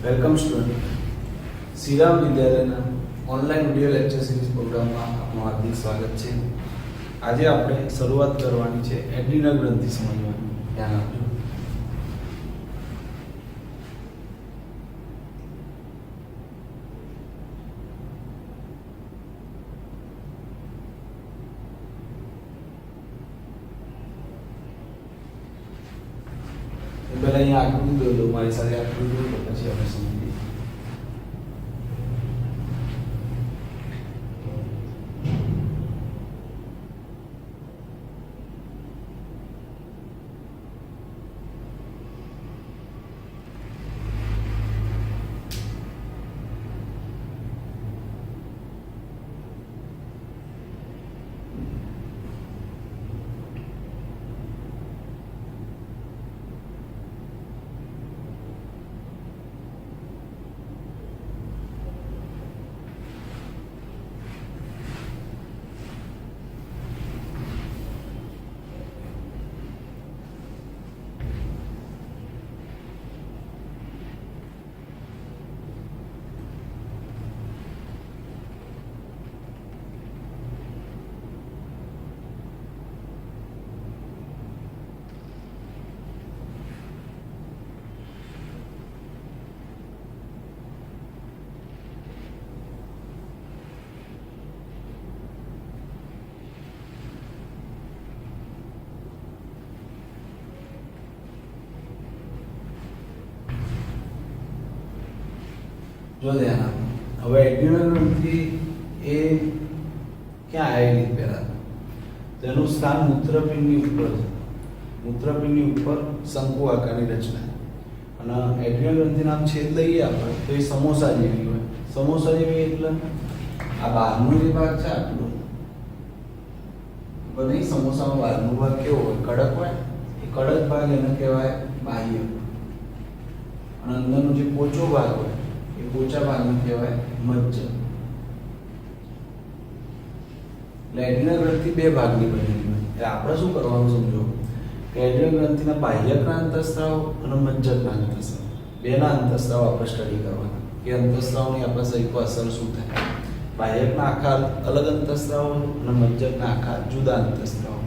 Welcome student. Shriram વિદ્યાલયના online video lecture series પ્રોગ્રામમાં આપનું હાર્દિક સ્વાગત છે. આજે આપણે શરૂઆત કરવાની છે એડ્રીનલ ગ્રંથિ સમજવાની. ધ્યાન આપજો. પહેલા અહીંયા આકૃતિ દોરો, મારી સાથે આકૃતિ દોરો, પછી આપણે સમજીએ. જો ધ્યાન આપો. હવે એડ્રીનલ ગ્રંથિ એ ક્યાં આવેલી? પહેલા તેનું સ્થાન મૂત્રપિંડની ઉપર છે. મૂત્રપિંડની ઉપર શંકુ આકારની રચના. અને એડ્રીનલ ગ્રંથિના આમ છેદ લઈએ આપણે તો એ સમોસા જેવી હોય. સમોસા જેવી એટલે આ બહારનો જે ભાગ છે આટલો, પણ નહીં, સમોસાનો બહારનો ભાગ કેવો હોય? કડક હોય. એ કડક ભાગ એને કહેવાય બાહ્ય. અને અંદરનો જે પોચો ભાગ હોય એ પોચા ભાગને કહેવાય મજ્જ. એટલે એડ્રીનલ ગ્રંથિ બે ભાગની બનેલી હોય. એટલે આપણે શું કરવાનું સમજો કે એડ્રીનલ ગ્રંથિના બાહ્યકના અંતઃસ્ત્રાવ અને મજ્જકના અંતઃસ્ત્રાવ, બેના અંતઃસ્ત્રાવ આપણે સ્ટડી કરવાના. કે અંતઃસ્ત્રાવની આપણા શરીર પર અસર શું થાય. બાહ્યકના આખા અલગ અંતઃસ્ત્રાવ અને મજ્જકના આખા જુદા અંતઃસ્ત્રાવ.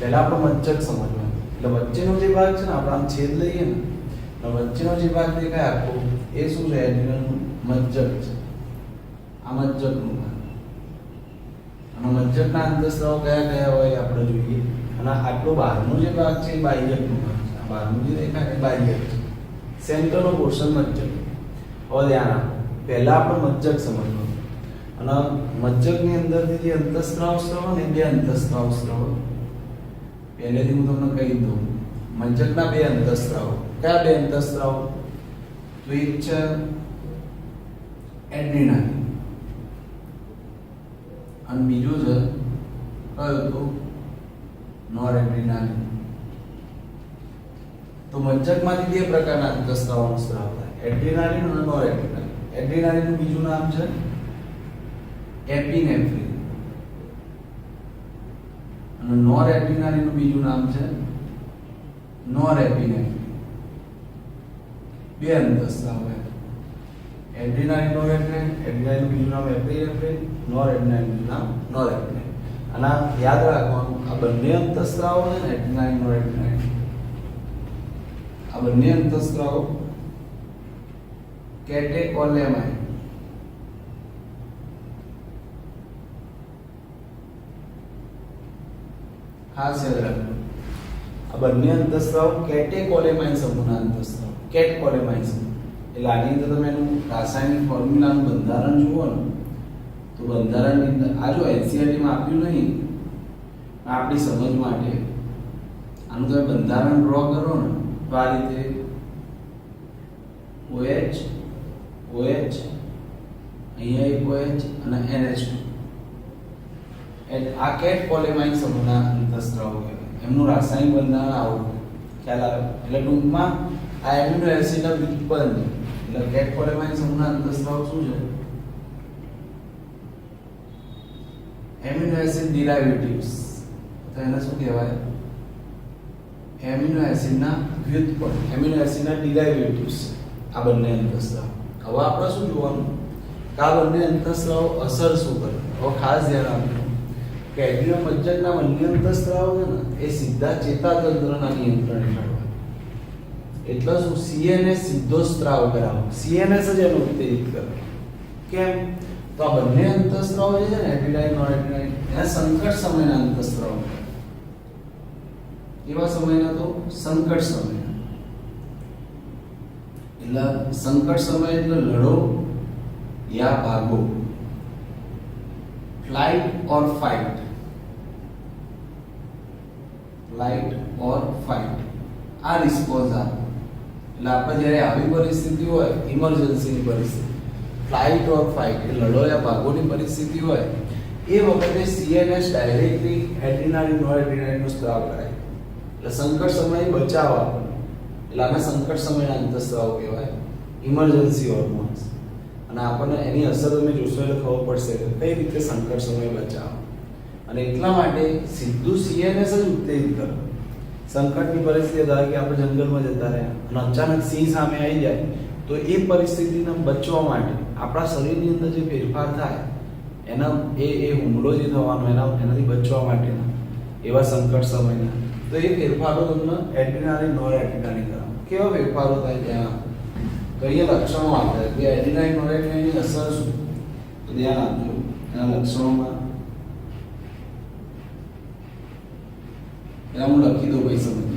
પહેલા આપણે મજ્જક સમજવાનું. એટલે વચ્ચેનો જે ભાગ છે ને, આપણે આમ છેદ લઈએ ને, વચ્ચેનો જે ભાગ દેખાય આખો, એ શું છે? એડ્રીનલનું મજ્જક છે. આ મજ્જકનું ભાગ. અને મજ્જકના અંતઃસ્ત્રાવ કયા કયા હોય આપણે જોઈએ. અને આટલો બહારનો જે ભાગ છે એ બાહ્યકનો ભાગ છે. આ બહારનું જે દેખાય એ બાહ્યક છે. સેન્ટરનો પોર્શન મજ્જક. હવે ધ્યાન આપો, પહેલા આપણે મજ્જક સમજવાનું. અને મજ્જકની અંદરથી જે અંતઃસ્ત્રાવ સ્ત્રાવ ને, બે અંતઃસ્ત્રાવ સ્ત્રાવ પહેલેથી હું તમને કહી દઉં. મજ્જકના બે અંતઃસ્ત્રાવ. કયા બે અંતઃસ્ત્રાવ? તો એક છે એડ્રીનલ અને બીજું છે કયો? તો નોરએડ્રીનલ. તો મજ્જકમાંથી બે પ્રકારના અંતઃસ્ત્રાવનો સ્ત્રાવ થાય, એડ્રીનલ અને નોરએડ્રીનલ. એડ્રીનલનું બીજું નામ છે એપિનેફ્રિન અને નોરએડ્રીનલનું બીજું નામ છે નોરેપિનેફ્રિન. બે અંતઃસ્ત્રાવ હોય. એડ્રીનલ, નોરેપિનેફ્રિન. એડ્રીનલનું બીજું નામ એપિનેફ્રિન, નોરેપિનેફ્રિન બીજું નામ નોરેપિનેફ્રિન. અને યાદ રાખવાનું, આ બંને અંતઃસ્ત્રાવો છે ને, એડ્રીનલ, નોરેપિનેફ્રિન, આ બંને અંતઃસ્ત્રાવો કેટેકોલેમાઇન ખાસ યાદ રાખવું. આ બંને અંતઃસ્ત્રાવ કેટેકોલેમાઇન સમૂહના અંતઃસ્ત્રાવ. કેટકોલેમાઇન સમૂહ. એટલે આની અંદર તમે એનું રાસાયણિક ફોર્મ્યુલાનું બંધારણ જુઓ ને, તો બંધારણની અંદર આ જો એનસીઈઆરટીમાં આપ્યું નહીં, આપણી સમજ માટે આનું તમે બંધારણ ડ્રો કરો ને, તો આ રીતે OH, અહીંયા એક OH અને NH2. આ કેટકોલેમાઇન સમૂહના અંતઃસ્ત્રાવો કહેવાય. એમનું રાસાયણિક બંધારણ આવું ખ્યાલ આવે. એટલે ટૂંકમાં આ એમિનો એસિડના વ્યુત્પન્ન. એટલે કેટકોલેમાઇન સમૂહના અંતઃસ્ત્રાવ શું છે? Amino acid derivatives. તો એને શું કહેવાય? એમિનો એસિડના વ્યુત્પન્ન, એમિનો એસિડના ડેરિવેટિવ્સ. આ બંને અંતઃસ્ત્રાવ. હવે આપણે શું જોવાનું કે આ બંને અંતઃસ્ત્રાવ અસર શું કરે. હવે ખાસ ધ્યાન આપજો કે એડ્રીનલ મજ્જકના બંને અંતઃસ્ત્રાવ છે ને એ સીધા ચેતાતંત્રના નિયંત્રણ હેઠળ હોય. એટલે શું CNS સીધો સ્ત્રાવ કરાવો. CNS જ એનો ઉત્તેજિત કરે. કેમ? તો આ બંને અંતઃસ્ત્રાવ જે છે ને એડ્રીનાઇન નોરેડ્રીનાઇન એના સંકટ સમયના અંતઃસ્ત્રાવ. એવા સમયના તો સંકટ સમય. એટલે સંકટ સમય એટલે લડો યા ભાગો, ફ્લાઇટ ઓર ફાઇટ, ફ્લાઇટ ઓર ફાઇટ. આ રિસ્પોન્સ આપે. એટલે આપણે જ્યારે આવી પરિસ્થિતિ હોય, ઇમરજન્સીની પરિસ્થિતિ, ફ્લાઇટ ઓર ફાઇટ એ લડો યા ભાગોની પરિસ્થિતિ હોય, એ વખતે CNS ડાયરેક્ટલી એડ્રીનાલિન નોરેડ્રીનાલિનનો સ્ત્રાવ કરાય. એટલે સંકટ સમયે બચાવ આપે. એટલે આને સંકટ સમયના અંતઃસ્ત્રાવ કહેવાય, ઇમરજન્સી હોર્મોન્સ. અને આપણને એની અસર તમે જોશો એટલે ખબર પડશે કે કઈ રીતે સંકટ સમયે બચાવ. અને એટલા માટે સીધું CNS જ ઉત્તેજિત કરે. સંકટની પરિસ્થિતિ ધારો કે આપણે જંગલમાં જતા રહ્યા અને અચાનક સિંહ સામે આવી જાય તો એ પરિસ્થિતિને બચવા માટે આપણા શરીરની અંદર જે ફેરફાર થાય એના એ હુમલો જે થવાનો એનાથી બચવા માટેના એવા સંકટ સમયના તો એ ફેરફારો તમને એડ્રીનાલિન નોરેડ્રીનાલિન કરાવે. કેવા ફેરફારો થાય ત્યાં તો અહીંયા લક્ષણો આપે કે એડ્રીનાલિન નોરેડ્રીનાલિનની અસર શું, તો ધ્યાન આપજો એના લક્ષણોમાં. એના હું લખી દઉં ભાઈ સમજીએ.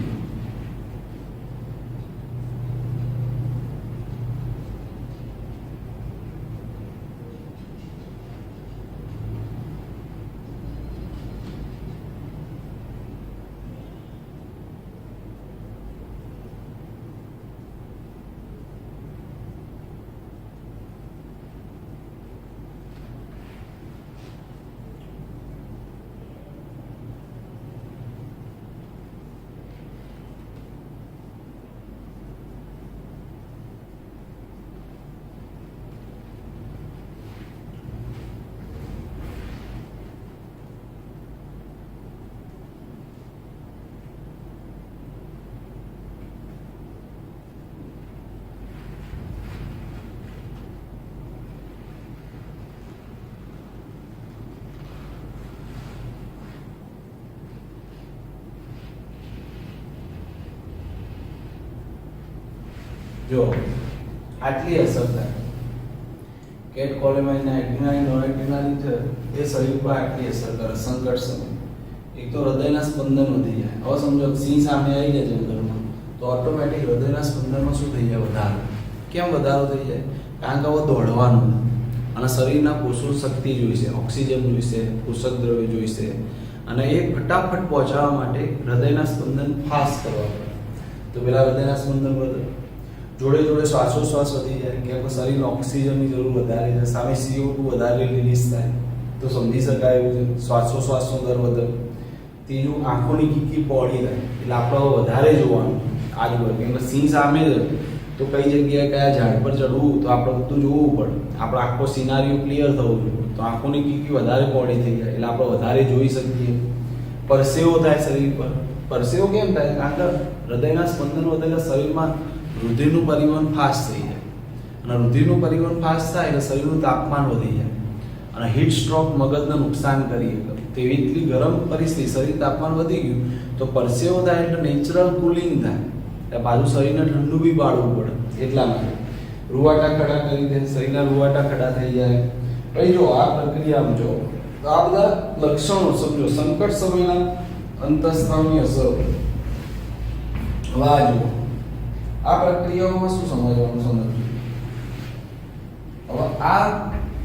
જો આટલી અસર થાય કેટ કોલેમાઇનના એડ્રીનાલિન નોરેડ્રીનાલિન છે એ શરીર પર આટલી અસર કરે સંકટ સમય. એક તો હૃદયના સ્પંદન વધી જાય. હવે સમજો સિંહ સામે આવી જાય જંગલમાં તો ઓટોમેટિક હૃદયના સ્પંદનમાં શું થઈ જાય? વધારો. કેમ વધારો થઈ જાય? કારણ કે હવે દોડવાનું અને શરીરના પોષણ શક્તિ જોઈશે, ઓક્સિજન જોઈશે, પોષક દ્રવ્ય જોઈશે અને એ ફટાફટ પહોંચાડવા માટે હૃદયના સ્પંદન ફાસ્ટ કરવા પડે. તો પેલા હૃદયના સ્પંદન વધે, જોડે જોડે શ્વાસોશ્વાસ વધી જાય કે શરીરને ઓક્સિજનની જરૂર વધારે છે, સામે CO2 વધારે રિલીઝ થાય તો સમજી શકાય એવું છે. શ્વાસોશ્વાસનો દર વધે. ત્રીજું, આંખોની કીકી પહોળી થાય એટલે આપણે વધારે જોવાનું આજુબાજુ. કેમ કે સિંહ સામે છે તો કઈ જગ્યાએ કયા ઝાડ પર ચડવું તો આપણે બધું જોવું પડે. આપણો આખો સિનારીઓ ક્લિયર થવો જોઈએ. તો આંખોની કીકી વધારે પહોળી થઈ જાય એટલે આપણે વધારે જોઈ શકીએ. પરસેવો થાય શરીર પર. પરસેવો કેમ થાય? કારણ કે હૃદયના સ્પંદન વધે એટલે શરીરમાં રુધિરનું પરિવહન ફાસ્ટ થઈ જાય અને રુધિરનું પરિવહન ફાસ્ટ થાય એટલે શરીરનું તાપમાન વધી જાય અને હીટ સ્ટ્રોક મગજને નુકસાન કરી શકે. તેવી એટલી ગરમ પરિસ્થિતિ, શરીર તાપમાન વધી ગયું તો પરસેવો થાય એટલે નેચરલ કુલિંગ થાય એટલે બાજુ શરીરને ઠંડુ બી પાડવું પડે. એટલા માટે રૂવાટા ખડા કરી દે, શરીરના રૂવાટા ખડા થઈ જાય. પછી જો આ પ્રક્રિયામાં જો તો આ બધા લક્ષણો સમજો સંકટ સમયના અંતઃસ્ત્રાવની અસર. હવે જુઓ આ પ્રક્રિયાઓમાં શું સમજવાનું સમજવું. હવે આ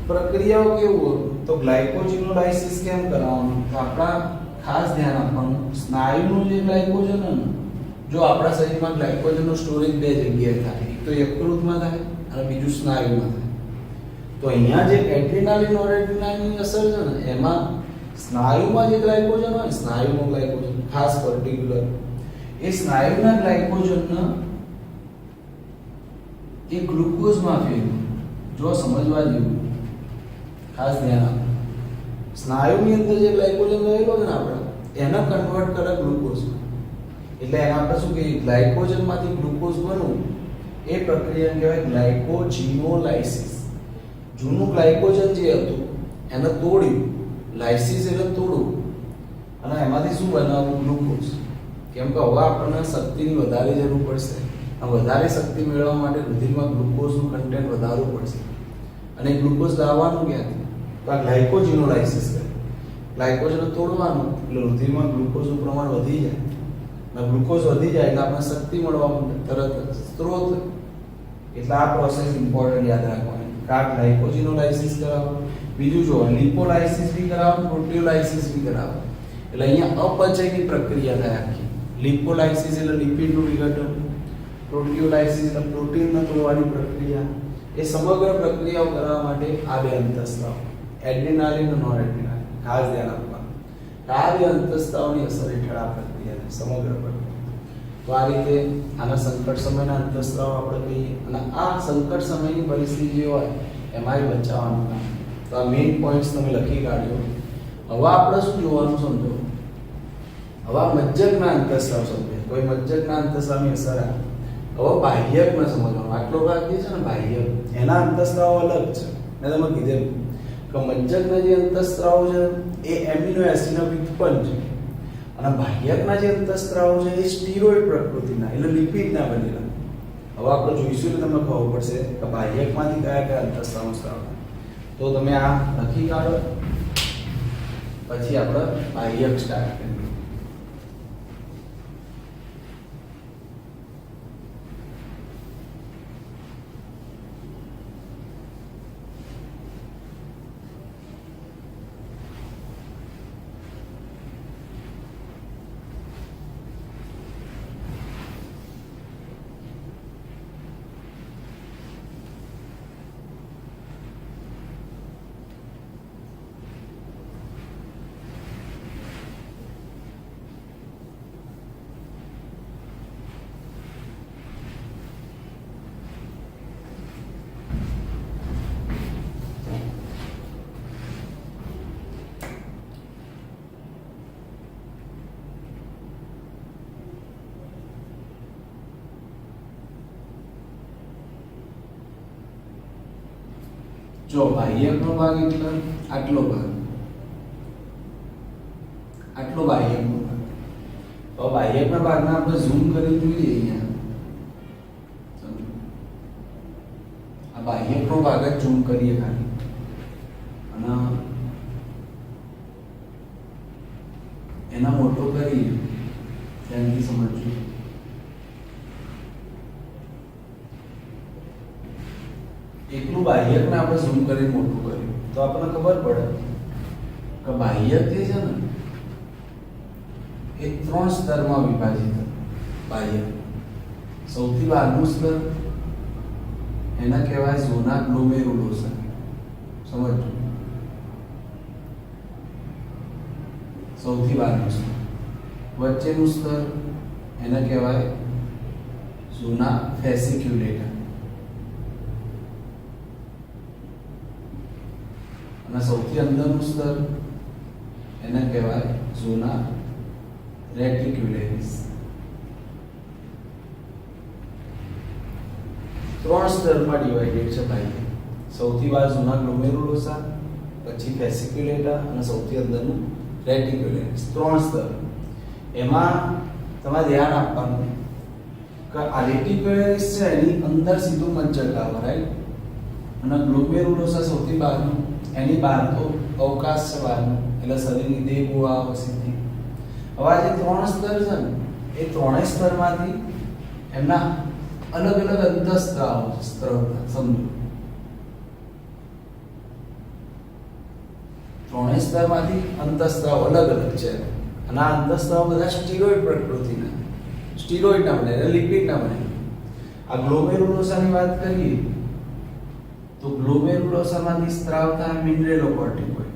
પ્રક્રિયાઓ કેવું તો ગ્લાયકોજિનોલાઇસિસ કેમ કરવાનું? તો આપણા ખાસ ધ્યાન આપવાનું સ્નાયુનું જે ગ્લાયકોજન છે ને, જો આપણા શરીરમાં ગ્લાયકોજનનું સ્ટોરેજ બે જગ્યાએ થાય, એક તો યકૃતમાં થાય અને બીજું સ્નાયુમાં થાય. તો અહીંયા જે એડ્રીનાલિન નોરેડ્રીનાલિનની અસર છે ને એમાં સ્નાયુમાં જે ગ્લાયકોજન હોય, સ્નાયુનું ગ્લાયકોજન ખાસ પર્ટિક્યુલર એ સ્નાયુના ગ્લાયકોજનને એ ગ્લુકોઝમાં ફેરવું. જો સમજવા જેવું ખાસ ધ્યાન આપો. સ્નાયુની અંદર જે ગ્લાયકોજન રહેલો છે ને આપણે એને કન્વર્ટ કરે ગ્લુકોઝમાં. એટલે એને આપણે શું કહીએ? ગ્લાયકોજનમાંથી ગ્લુકોઝ બનવું એ પ્રક્રિયાને કહેવાય ગ્લાયકોજીનોલાઇસિસ. જૂનું ગ્લાયકોજન જે હતું એને તોડ્યું, લાઇસિસ એટલે તોડવું, અને એમાંથી શું બનાવવું? ગ્લુકોઝ. કેમ કે હવે આપણને શક્તિની વધારે જરૂર પડશે. આ વધારે શક્તિ મેળવવા માટે રુધિરમાં ગ્લુકોઝનું કન્ટેન્ટ વધારવું પડશે. અને ગ્લુકોઝ લાવવાનું ક્યાંથી? તો આ ગ્લાયકોજીનોલાઇસિસ કરે. ગ્લાયકોજન તોડવાનું એટલે રુધિરમાં ગ્લુકોઝનું પ્રમાણ વધી જાય. અને ગ્લુકોઝ વધી જાય એટલે આપણને શક્તિ મળવા માંડે તરત જ સ્ત્રોત. એટલે આ પ્રોસેસ ઇમ્પોર્ટન્ટ યાદ રાખવાની. આ ગ્લાયકોજીનોલાઇસિસ કરાવો. બીજું જો લિપોલાઇસિસ બી કરાવો, પ્રોટીઓલાઇસિસ બી કરાવો. એટલે અહીંયા અપચયની પ્રક્રિયા થાય આખી. લિપોલાઇસિસ એટલે લિપિડનું વિઘટન, પ્રોટીઓલાઇસિસ એટલે પ્રોટીનને તોડવાની પ્રક્રિયા. એ સમગ્ર પ્રક્રિયાઓ કરવા માટે આ બે અંતઃસ્ત્રાવ, એડ્રેનાલિન અને નોરેડ્રેનાલિન ખાસ ધ્યાન આપવાનું. આ બે અંતઃસ્ત્રાવની અસર હેઠળ આ પ્રક્રિયા થાય સમગ્ર પ્રક્રિયા. તો આ રીતે આના સંકટ સમયના અંતઃસ્ત્રાવ આપણે કહીએ. અને આ સંકટ સમયની પરિસ્થિતિ જે હોય એમાંય બચાવવાનું કામ. તો આ મેઇન પોઈન્ટ્સ તમે લખી કાઢજો. હવે આપણે શું જોવાનું સમજો. હવે મજ્જકના અંતઃસ્ત્રાવ સમજે. કોઈ મજ્જકના અંતઃસ્ત્રાવની અસર આવે. હવે બાહ્યકમાં સમજવાનું. આટલો ભાગ જે છે ને બાહ્યક, એના અંતઃસ્ત્રાવ અલગ છે. મેં તમે કીધેલું કે મજ્જકના જે અંતઃસ્ત્રાવ છે એ એમિનો એસિડના વ્યુત્પન્ન છે, અને બાહ્યકના જે અંતઃસ્ત્રાવ છે એ સ્ટીરોઇડ પ્રકૃતિના એટલે લિપિડના બનેલા. હવે આપણે જોઈશું એટલે તમને ખબર પડશે કે બાહ્યકમાંથી કયા કયા અંતઃસ્ત્રાવ સ્ત્રાવ. તો તમે આ લખી કાઢો, પછી આપણે બાહ્યક સ્ટાર્ટ કરીએ. જો બાહ્યકનો ભાગ એટલે આટલો ભાગ, આટલો બાહ્યકનો ભાગ. તો બાહ્યકના ભાગને આપણે ઝૂમ કરી જોઈએ. અહીંયા આ બાહ્યકનો ભાગ જ ઝૂમ કરીએ ખાલી, અને એના મોટો કરીએ. ધ્યાનથી સમજજો. એકલું બાહ્યકને આપણે ઝૂમ કરીને મોટું કર્યું તો આપણને ખબર પડે કે બાહ્યક જે છે ને એ 3 સ્તરમાં વિભાજિત છે. બાહ્યક સૌથી બહારનું સ્તર એને કહેવાય ઝોના ગ્લોમેરુલોસા. સમજો, સૌથી બહારનું સ્તર. વચ્ચેનું સ્તર એને કહેવાય ઝોના ફેસિક્યુલેટા, અને સૌથી અંદરનું સ્તર એને કહેવાય ઝોના રેટિક્યુલેરિસ. 3 સ્તરમાં ડિવાઇડેડ છે બાહ્યક. સૌથી બહાર ઝોના ગ્લોમેરુલોસા, પછી ફેસિક્યુલેટા અને સૌથી અંદરનું રેટિક્યુલેરિસ. 3 સ્તર. એમાં તમારે ધ્યાન આપવાનું કે આ રેટિક્યુલેરિસ છે એની અંદર સીધું મજ્જક આવે, રાઈટ? અને ગ્લોમેરુલોસા સૌથી બહારનું, એની બહાર તો અવકાશ છે બહારનું, એટલે શરીરની દેહ ગુહા આવે સીધી. હવે આ જે 3 સ્તર છે ને એ 3 સ્તરમાંથી એમના અલગ અલગ અંતઃસ્ત્રાવ સમજો. 3 સ્તરમાંથી અંતઃસ્ત્રાવ અલગ અલગ છે, અને આ અંતઃસ્ત્રાવ બધા સ્ટીરોઇડ પ્રકૃતિના, સ્ટીરોઇડના બને, લિપિડના બને. આ ગ્લોમેરુલોસાની વાત કરીએ તો ગ્લોમેરુલોસામાંથી સ્ત્રાવ થાય મિનરેલોકોર્ટિકોઇડ.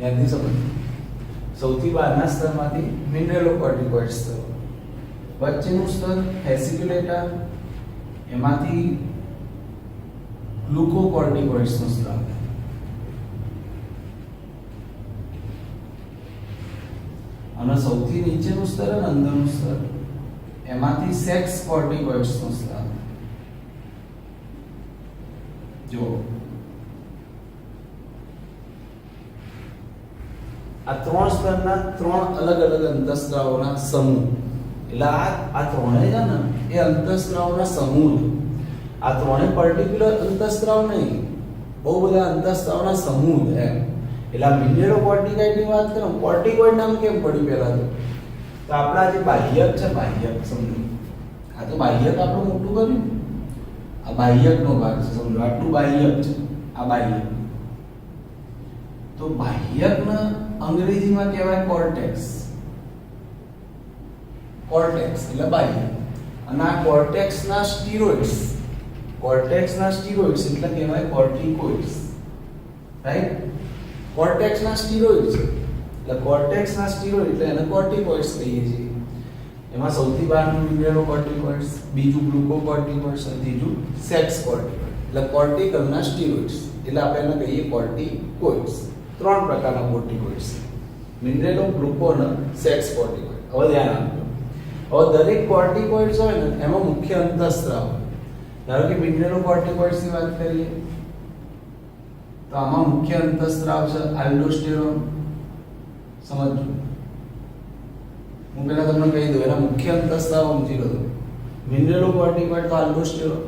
યાદથી સમજો. સૌથી બહારના સ્તરમાંથી મિનરેલોકોર્ટિકોઇડ સ્તર, વચ્ચેનું સ્તર ફેસિક્યુલેટા, એમાંથી ગ્લુકોકોર્ટિકોઇડ્સનો સ્ત્રાવ થાય. અને સૌથી નીચેનું સ્તર અને અંદરનું સ્તર એમાંથી સેક્સ કોર્ટિકોઇડ્સનું સ્તર. જો આ ત્રણ સ્તરના ત્રણ અલગ અલગ અંતઃસ્ત્રાવોના સમૂહ. એટલે આ ત્રણેય છે ને એ અંતઃસ્ત્રાવોના સમૂહ છે. આ ત્રણેય પર્ટિક્યુલર અંતઃસ્ત્રાવ નહીં, બહુ બધા અંતઃસ્ત્રાવના સમૂહ છે એમ. એટલે મિનરલોકોર્ટિકોઇડની વાત કરો, કોર્ટિકોઇડ નામ કેમ પડ્યું પહેલા તો આપણા જે બાહ્યક છે, બાહ્યક સમજો. આ તો બાહ્યક આપણું મોટું કર્યું, આ બાહ્યકનો ભાગ છે સમજો. આટલું બાહ્યક છે, આ બાહ્યક. તો બાહ્યકના અંગ્રેજીમાં કહેવાય કોર્ટેક્સ. કોર્ટેક્સ એટલે બાહ્યક. અને આ કોર્ટેક્સના સ્ટીરોઇડ્સ, કોર્ટેક્સના સ્ટીરોઇડ્સ એટલે કહેવાય કોર્ટિકોઇડ્સ. રાઈટ? કોર્ટેક્સના સ્ટીરોઇડ્સ એટલે કોર્ટેક્સના સ્ટીરોઇડ એટલે એને કોર્ટિકોઇડ્સ કહીએ છીએ. એમાં સૌથી બહારનું મિનરલોકોર્ટિકોઇડ્સ, બીજું ગ્લુકોકોર્ટિકોઇડ્સ અને ત્રીજું સેક્સ કોર્ટિકોઇડ. એટલે કોર્ટિકલના સ્ટીરોઇડ્સ એટલે આપણે એને કહીએ કોર્ટિકોઇડ્સ. ત્રણ પ્રકારના કોર્ટિકોઇડ્સ: મિનરલો, ગ્લુકો અને સેક્સ કોર્ટિકોઇડ. હવે ધ્યાન આપજો. હવે દરેક કોર્ટિકોઇડ્સ હોય ને એમાં મુખ્ય અંતઃસ્ત્રાવ. ધારો કે મિનરલોકોર્ટિકોઇડ્સની વાત કરીએ તો આમાં મુખ્ય અંતઃસ્ત્રાવ છે આલ્ડોસ્ટેરોન. સમજો, હું પહેલા તમને કહી દઉં એના મુખ્ય અંતઃસ્ત્રાવ સમજી લો. મિનરલોકોર્ટિકોઇડ તો આલ્ડોસ્ટેરોન,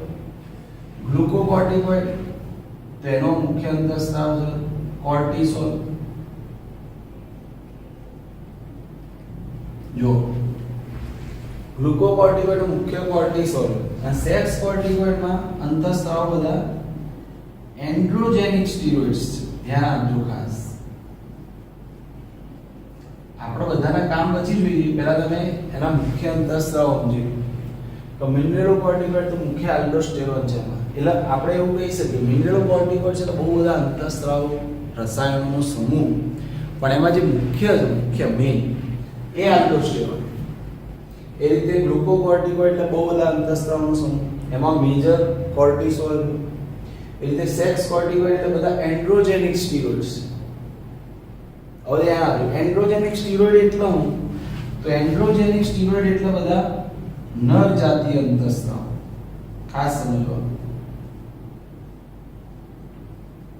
ગ્લુકોકોર્ટિકોઇડ તો એનો મુખ્ય અંતઃસ્ત્રાવ છે કોર્ટિસોલ. જો ગ્લુકોકોર્ટિકોઇડ મુખ્ય કોર્ટિસોલ અને સેક્સ કોર્ટિકોઇડમાં અંતઃસ્ત્રાવ બધા એન્ડ્રોજેનિક સ્ટીરોઇડ્સ છે. ધ્યાન આપજો ખાસ. આપણે બધાના કામ પછી જોઈએ, પહેલા તમે એના મુખ્ય અંતઃસ્ત્રાવ સમજી લો. તો મિનરલોકોર્ટિકોઇડ તો મુખ્ય આલ્ડોસ્ટેરોન છે એમાં. એટલે આપણે એવું કહી શકીએ મિનરલોકોર્ટિકોઇડ છે તો બહુ બધા અંતઃસ્ત્રાવ રસાયણોનો સમૂહ, પણ એમાં જે મુખ્ય મેઇન એ આલ્ડોસ્ટેરોન. એ રીતે ગ્લુકોકોર્ટિકોઇડ એટલે બહુ બધા અંતઃસ્ત્રાવનો સમૂહ, એમાં મેજર કોર્ટિસોલ. એ રીતે સેક્સ કોર્ટિકોઇડ એટલે બધા એન્ડ્રોજેનિક સ્ટીરોઇડ્સ. હવે ધ્યાન આપજો, એન્ડ્રોજેનિક સ્ટીરોઇડ એટલે હું તો એન્ડ્રોજેનિક સ્ટીરોઇડ એટલે બધા નર જાતીય અંતઃસ્ત્રાવ. ખાસ સમજવાનું.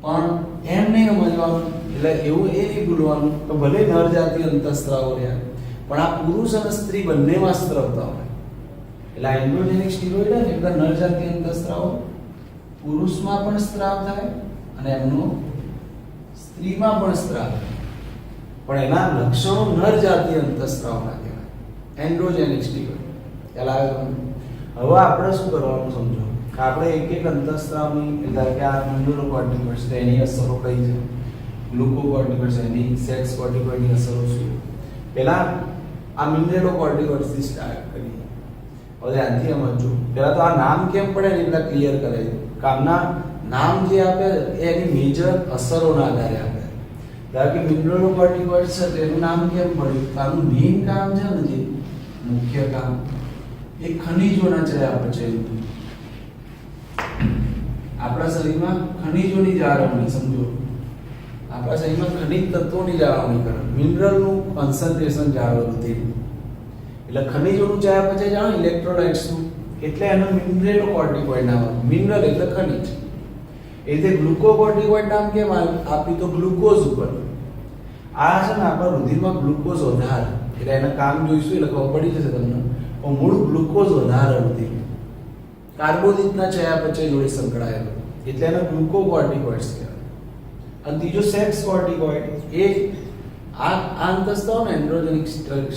પણ એમ નહીં સમજવાનું, એટલે એવું એ નહીં ભૂલવાનું કે ભલે નર જાતીય અંતઃસ્ત્રાવો રહ્યા પણ આ પુરુષ અને સ્ત્રી બંનેમાં સ્ત્રાવતા હોય. એટલે આ એન્ડ્રોજેનિક સ્ટીરોઇડ ને બધા નર જાતીય અંતઃસ્ત્રાવો પુરુષમાં પણ સ્ત્રાવ થાય અને એમનો સ્ત્રીમાં પણ સ્ત્રાવ થાય. પણ એના લક્ષણો નર જાતીય અંતઃસ્ત્રાવના કહેવાય, એન્ડ્રોજેનિક સ્ટીરોઇડ. ખ્યાલ આવે તમને? હવે આપણે શું કરવાનું સમજો. આપણે એક એક અંતઃસ્ત્રાવની, એટલે કે આ મિનરલોકોર્ટિકોઇડ્સ છે એની અસરો કઈ છે, ગ્લુકોકોર્ટિકોઇડ્સ એની, સેક્સ કોર્ટિકોઇડની અસરો શું. પહેલા આ મિનરલોકોર્ટિકોઇડ્સથી સ્ટાર્ટ કરીએ. હવે ધ્યાનથી સમજો. પહેલા તો આ નામ કેમ પડે ને એટલા ક્લિયર કરાવી દો. કામના નામ જે આપે એ એની મેજર અસરોના આધારે આપે. ધારો કે મિનરલોકોર્ટિકોઇડ્સ છે તેનું નામ કેમ પડ્યું? આનું મેઇન કામ છે ને, જે મુખ્ય કામ એ ખનિજોના ચયાપચય. આપણા શરીરમાં ખનિજોની જાળવણી. સમજો, આપણા શરીરમાં ખનિજ તત્વોની જાળવણી કરે, મિનરલનું કોન્સન્ટ્રેશન જાળવવું. એટલે ખનિજોનું ચયાપચય જાણો, ઇલેક્ટ્રોલાઇટ્સનું, એટલે એનો મિનરલોકોર્ટિકોઇડ નામ આપ્યું. મિનરલ એટલે ખનિજ. એ રીતે ગ્લુકોકોર્ટિકોઇડ નામ કેમ આપ્યું? તો ગ્લુકોઝ ઉપર. આ છે ને આપણા રુધિરમાં ગ્લુકોઝ વધારે, એટલે એના કામ જોઈશું એટલે ખબર પડી જશે તમને. પણ મૂળ ગ્લુકોઝ વધારે રુધિર કાર્બોદિતના ચયાપચય જોડે સંકળાયેલો, એટલે એને ગ્લુકોકોર્ટિકોઇડ્સ કહેવાય. અને ત્રીજો સેક્સ કોર્ટિકોઇડ, એ આ અંતઃસ્ત્રાવ ને એન્ડ્રોજેનિક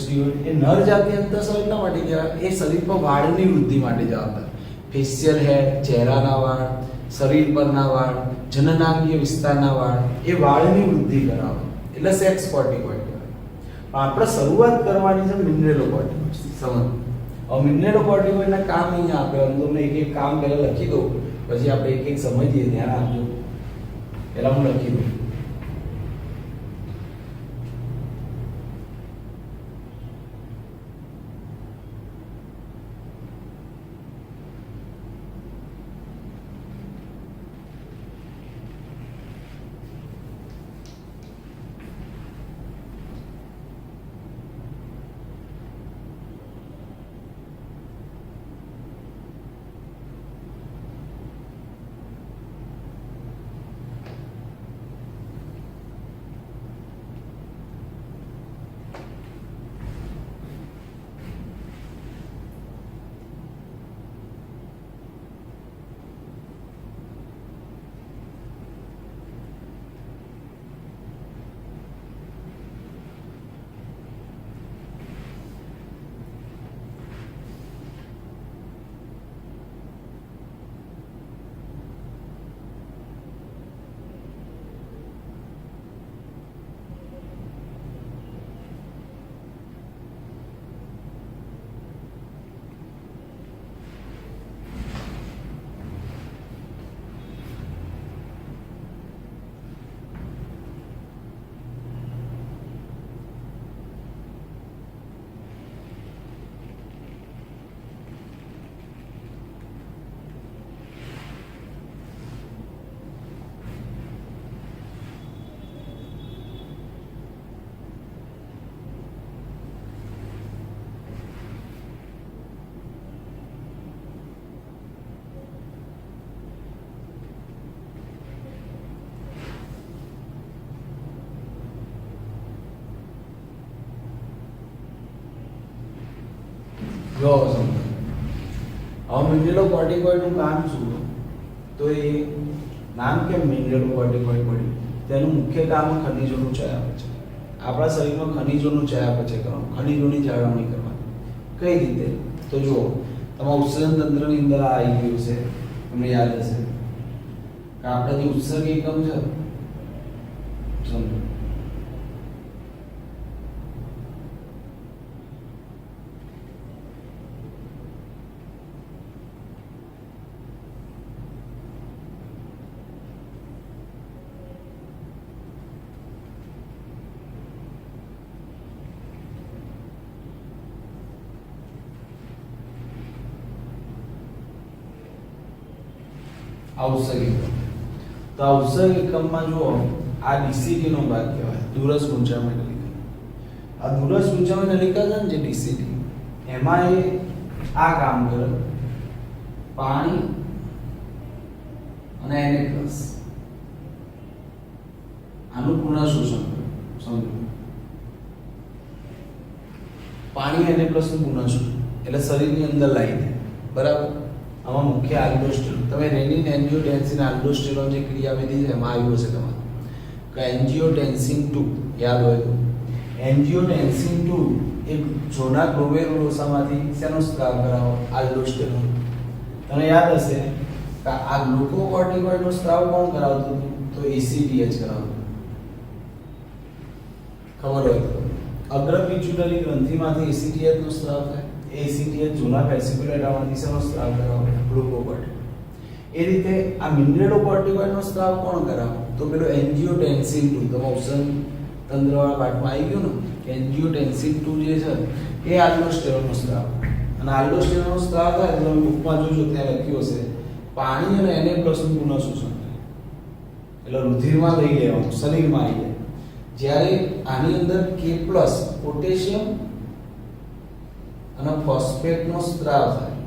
સ્ટીરોઇડ એ નર જાતીય અંતઃસ્ત્રાવ એટલા માટે કહેવાય, એ શરીર પર વાળની વૃદ્ધિ માટે જવાબદાર. ફેશિયલ હેર, ચહેરાના વાળ, શરીર પરના વાળ, જનનાંગીય વિસ્તારના વાળ, એ વાળની વૃદ્ધિ કરાવે, એટલે સેક્સ કોર્ટિકોઇડ કહેવાય. પણ આપણે શરૂઆત કરવાની છે મિનરલોકોર્ટિકોઇડ્સથી. સમજ. હવે મિનરલોકોર્ટિકોઇડના કામ અહીંયા આપે, હું તમને એક એક કામ પહેલા લખી દઉં, પછી આપણે એક એક સમજીએ. ધ્યાન આપજો. પહેલા હું લખી દઉં. જો સમજો હવે મિનરલોકોર્ટિકોઇડનું કામ શું? તો એ નામ કેમ મિનરલોકોર્ટિકોઇડ પડ્યું? તેનું મુખ્ય કામ ખનિજોનું ચયાપચય. આપણા શરીરમાં ખનિજોનું ચયાપચય કરવાનું, ખનિજોની જાળવણી કરવાની. કઈ રીતે? તો જુઓ, તમારા ઉત્સર્જન તંત્રની અંદર આ આવી ગયું છે, તમને યાદ હશે કે આપણે જે ઉત્સર્ગ એકમ છે, સમજો આ ઉત્સર્ગ એકમ. તો આ ઉત્સર્ગ એકમમાં જુઓ, આ ડીસીટી નો ભાગ કહેવાય, દૂરસ્થ ગુંચામય નલિકા. આ દૂરસ્થ ગુંચામય નલિકા છે ને જે ડીસીટી, એમાં એ આ કામ કરે, પાણી અને Na+ આનું પુનઃશોષણ કરે. સમજો, પાણી Na+ નું પુનઃશોષણ એટલે શરીરની અંદર લાવી દે, બરાબર. આમાં મુખ્ય આલ્ડોસ્ટેરોન, તમે રેનિન એન્જિયોટેન્સિન આલ્ડોસ્ટેરોન જે ક્રિયાવિધિ છે એમાં આવ્યું હશે તમારે કે એન્જિયોટેન્સિન 2 યાદ હોય તો એન્જિયોટેન્સિન 2 એ જોના ગ્લોમેરુલોસામાંથી શેનો સ્ત્રાવ કરાવો? આલ્ડોસ્ટેરોન. તમને યાદ હશે કે આ ગ્લુકોકોર્ટિકોઇડનો સ્ત્રાવ કોણ કરાવતું હતું? તો ACTH કરાવતું. ખબર હોય તો અગ્ર પિટ્યુટરી ગ્રંથિમાંથી ACTH નો સ્ત્રાવ થાય. ACTH જૂના પેસિક્યુલેટામાંથી શેનો સ્ત્રાવ કરાવે? ગ્લુકોકોર્ટિકોઇડ. એ રીતે આ મિનરલોકોર્ટિકોઇડનો સ્ત્રાવ કોણ કરાવે? તો પેલો એન્જિયોટેન્સિન 2 તમારા ઉત્સર્જન તંત્રવાળા પાઠમાં આવી ગયું ને કે એન્જિયોટેન્સિન 2 જે છે એ આલ્ડોસ્ટેરોનનો સ્ત્રાવ. અને આલ્ડોસ્ટેરોનનો સ્ત્રાવ થાય તો તમે બુકમાં જોજો ત્યાં લખ્યું હશે પાણી અને Na+ નું પુનઃશોષણ થાય. એટલે રુધિરમાં લઈ લેવાનું, શરીરમાં આવી જાય. જ્યારે આની અંદર K+ પોટેશિયમ અને ફોસ્ફેટનો સ્ત્રાવ થાય.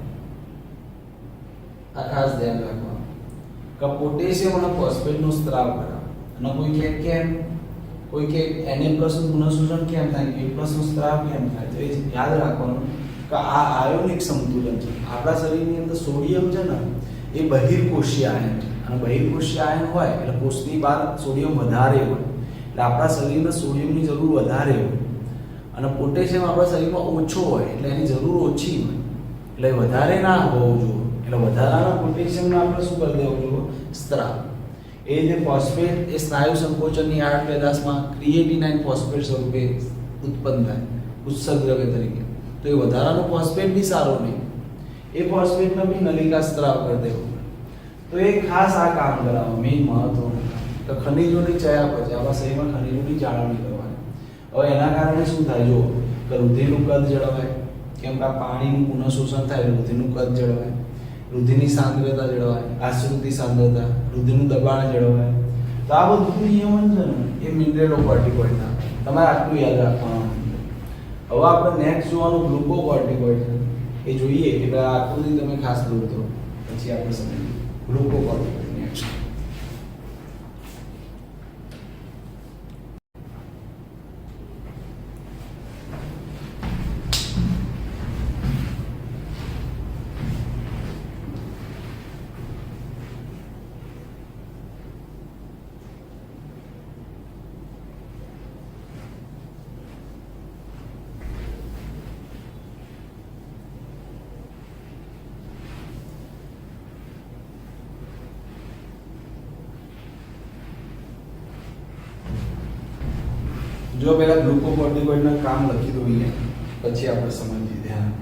આ ખાસ ધ્યાન રાખવાનું કે પોટેશિયમ અને ફોસ્ફેટનો સ્ત્રાવ કરાવે. અને કોઈ કે કેમ, કોઈ કે Na+ નું પુનઃશોષણ કેમ થાય, K+ નો સ્ત્રાવ કેમ થાય? તો એ યાદ રાખવાનું કે આ આયોનિક સંતુલન છે. આપણા શરીરની અંદર સોડિયમ છે ને એ બહિર્કોષીય આયન છે, અને બહિર્કોષીય આયન હોય એટલે કોષની બહાર સોડિયમ વધારે હોય, એટલે આપણા શરીરને સોડિયમની જરૂર વધારે હોય. અને પોટેશિયમ આપણા શરીરમાં ઓછો હોય એટલે એની જરૂર ઓછી હોય, એટલે વધારે ના હોવું જોઈએ. એટલે વધારાના પોટેશિયમને આપણે શું કરી દેવું જોઈએ? સ્ત્રાવ. એ રીતે ફોસ્ફેટ એ સ્નાયુ સંકોચનની આડ પેદાશમાં ક્રિએટિનાઇન ફોસ્ફેટ સ્વરૂપે ઉત્પન્ન થાય ઉત્સર્ગ દ્રવ્ય તરીકે. તો એ વધારાનો ફોસ્ફેટ બી સારો નહીં, એ ફોસ્ફેટને બી નલિકા સ્ત્રાવ કરી દેવો. તો એ ખાસ આ કામ કરાવો, મેઇન મહત્વનું તો ખનિજોની ચયાપચય, આપણા શરીરમાં ખનિજોની જાળવણી કરવાની. હવે એના કારણે શું થાય? જો કે રુધિરનું કદ જળવાય, કેમ કે આ પાણીનું પુનઃશોષણ થાય, રુધિરનું કદ જળવાય, રુધિરની સાંદ્રતા જળવાય, આશ્રિત સાંદ્રતા, રુધિરનું દબાણ જળવાય. તો આ બધું નિયમન છે ને એ મિનરલોકોર્ટિકોઇડના. તમારે આટલું યાદ રાખવાનું. હવે આપણે નેક્સ્ટ જોવાનું ગ્લુકોકોર્ટિકોઇડ છે, એ જોઈએ એટલે આ આકૃતિ તમે ખાસ દોરતો પછી આપણે સમજીએ ગ્લુકોકોર્ટિકોઇડ નેક્સ્ટ. જો પહેલા ગ્લુકોકોર્ટિકોઇડના કામ લખી દઈએ પછી આપણે સમજીએ ધ્યાન.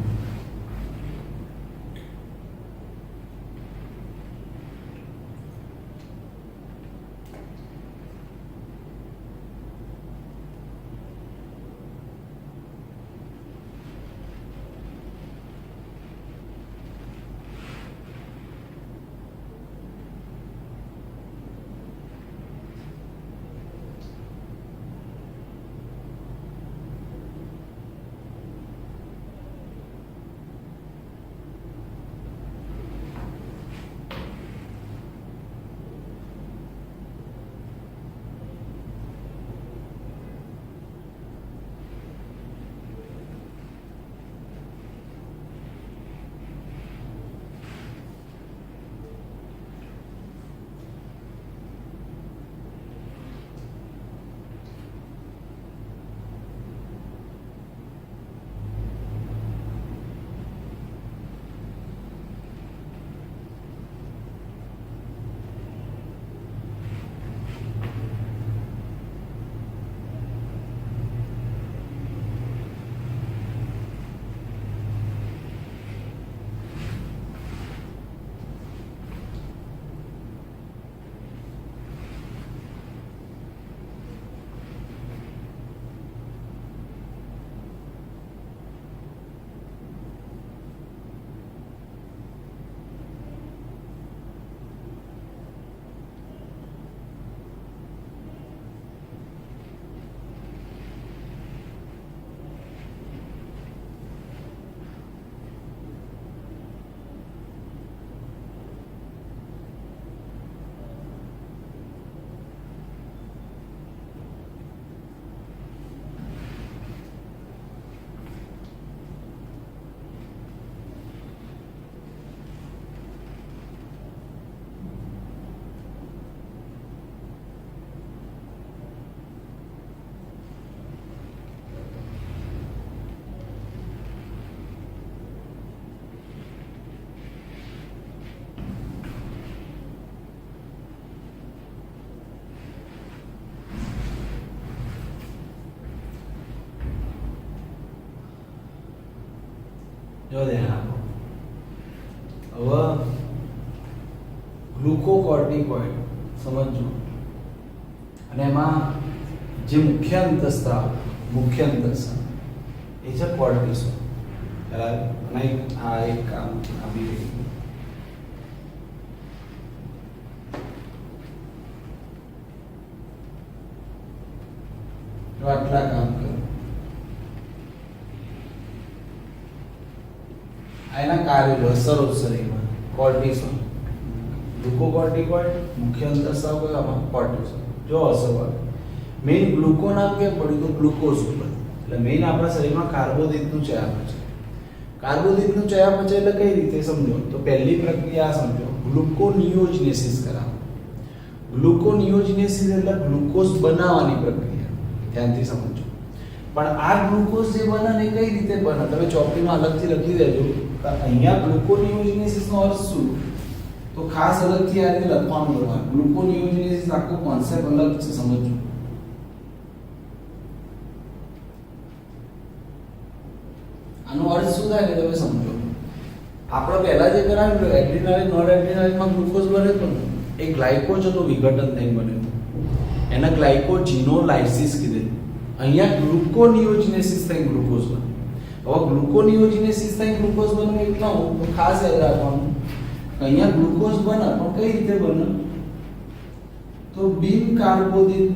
જો ધ્યાન આપો. હવે ગ્લુકોકોર્ટિકોઇડ સમજો, અને એમાં જે મુખ્ય અંતસ્ત્રાવ એ છે કોર્ટિસોલ. બરાબર. અને આ એક કામ આપી રહી. આટલા કામ કરો. એના કાર્યો અસરો શરીરમાં કોર્ટિસોલ, ગ્લુકોકોર્ટિકોઇડ, મુખ્ય અંતસ્ત્રાવ કયામાં કોર્ટિસોલ. જો અસર મેઇન ગ્લુકો નામ કે પડ્યું તો ગ્લુકોઝ ઉપર. એટલે મેઇન આપણા શરીરમાં કાર્બોદિતનું ચયાપચય. કાર્બોદિતનું ચયાપચય એટલે કઈ રીતે સમજો તો પહેલી પ્રક્રિયા સમજો, ગ્લુકોનિયોજિનેસિસ કરાવો. ગ્લુકોનિયોજિનેસિસ એટલે ગ્લુકોઝ બનાવવાની પ્રક્રિયા. ધ્યાનથી સમજો. પણ આ ગ્લુકોઝ જે બને ને કઈ રીતે બને તમે ચોપડીમાં અલગથી લખી દેજો. અહીંયા ગ્લુકોનિયોજિનેસિસ નો અર્થ શું તો ખાસ અલગથી આ રીતે લખવાનું છે. ગ્લુકોનિયોજિનેસિસ આખો કોન્સેપ્ટ અલગ છે, સમજો. આનો અર્થ શું થાય કે તમે સમજો. આપણે પહેલા જે કરાવ્યું એડ્રીનાલિન નોરએડ્રીનાલિનમાં ગ્લુકોઝ બને તો એ ગ્લાયકોજનનું વિઘટન થઈને બને. એને ગ્લાયકોજિનોલાઇસિસ કીધે. અહીંયા ગ્લુકોનિયોજિનેસિસ થઈ ગ્લુકોઝ બને. હવે ગ્લુકોનિયોજિનેસિસ થઈ ગ્લુકોઝ બને એટલા તો ખાસ યાદ રાખવાનું અહીંયા ગ્લુકોઝ બને પણ કઈ રીતે બને તો બિન કાર્બોદિત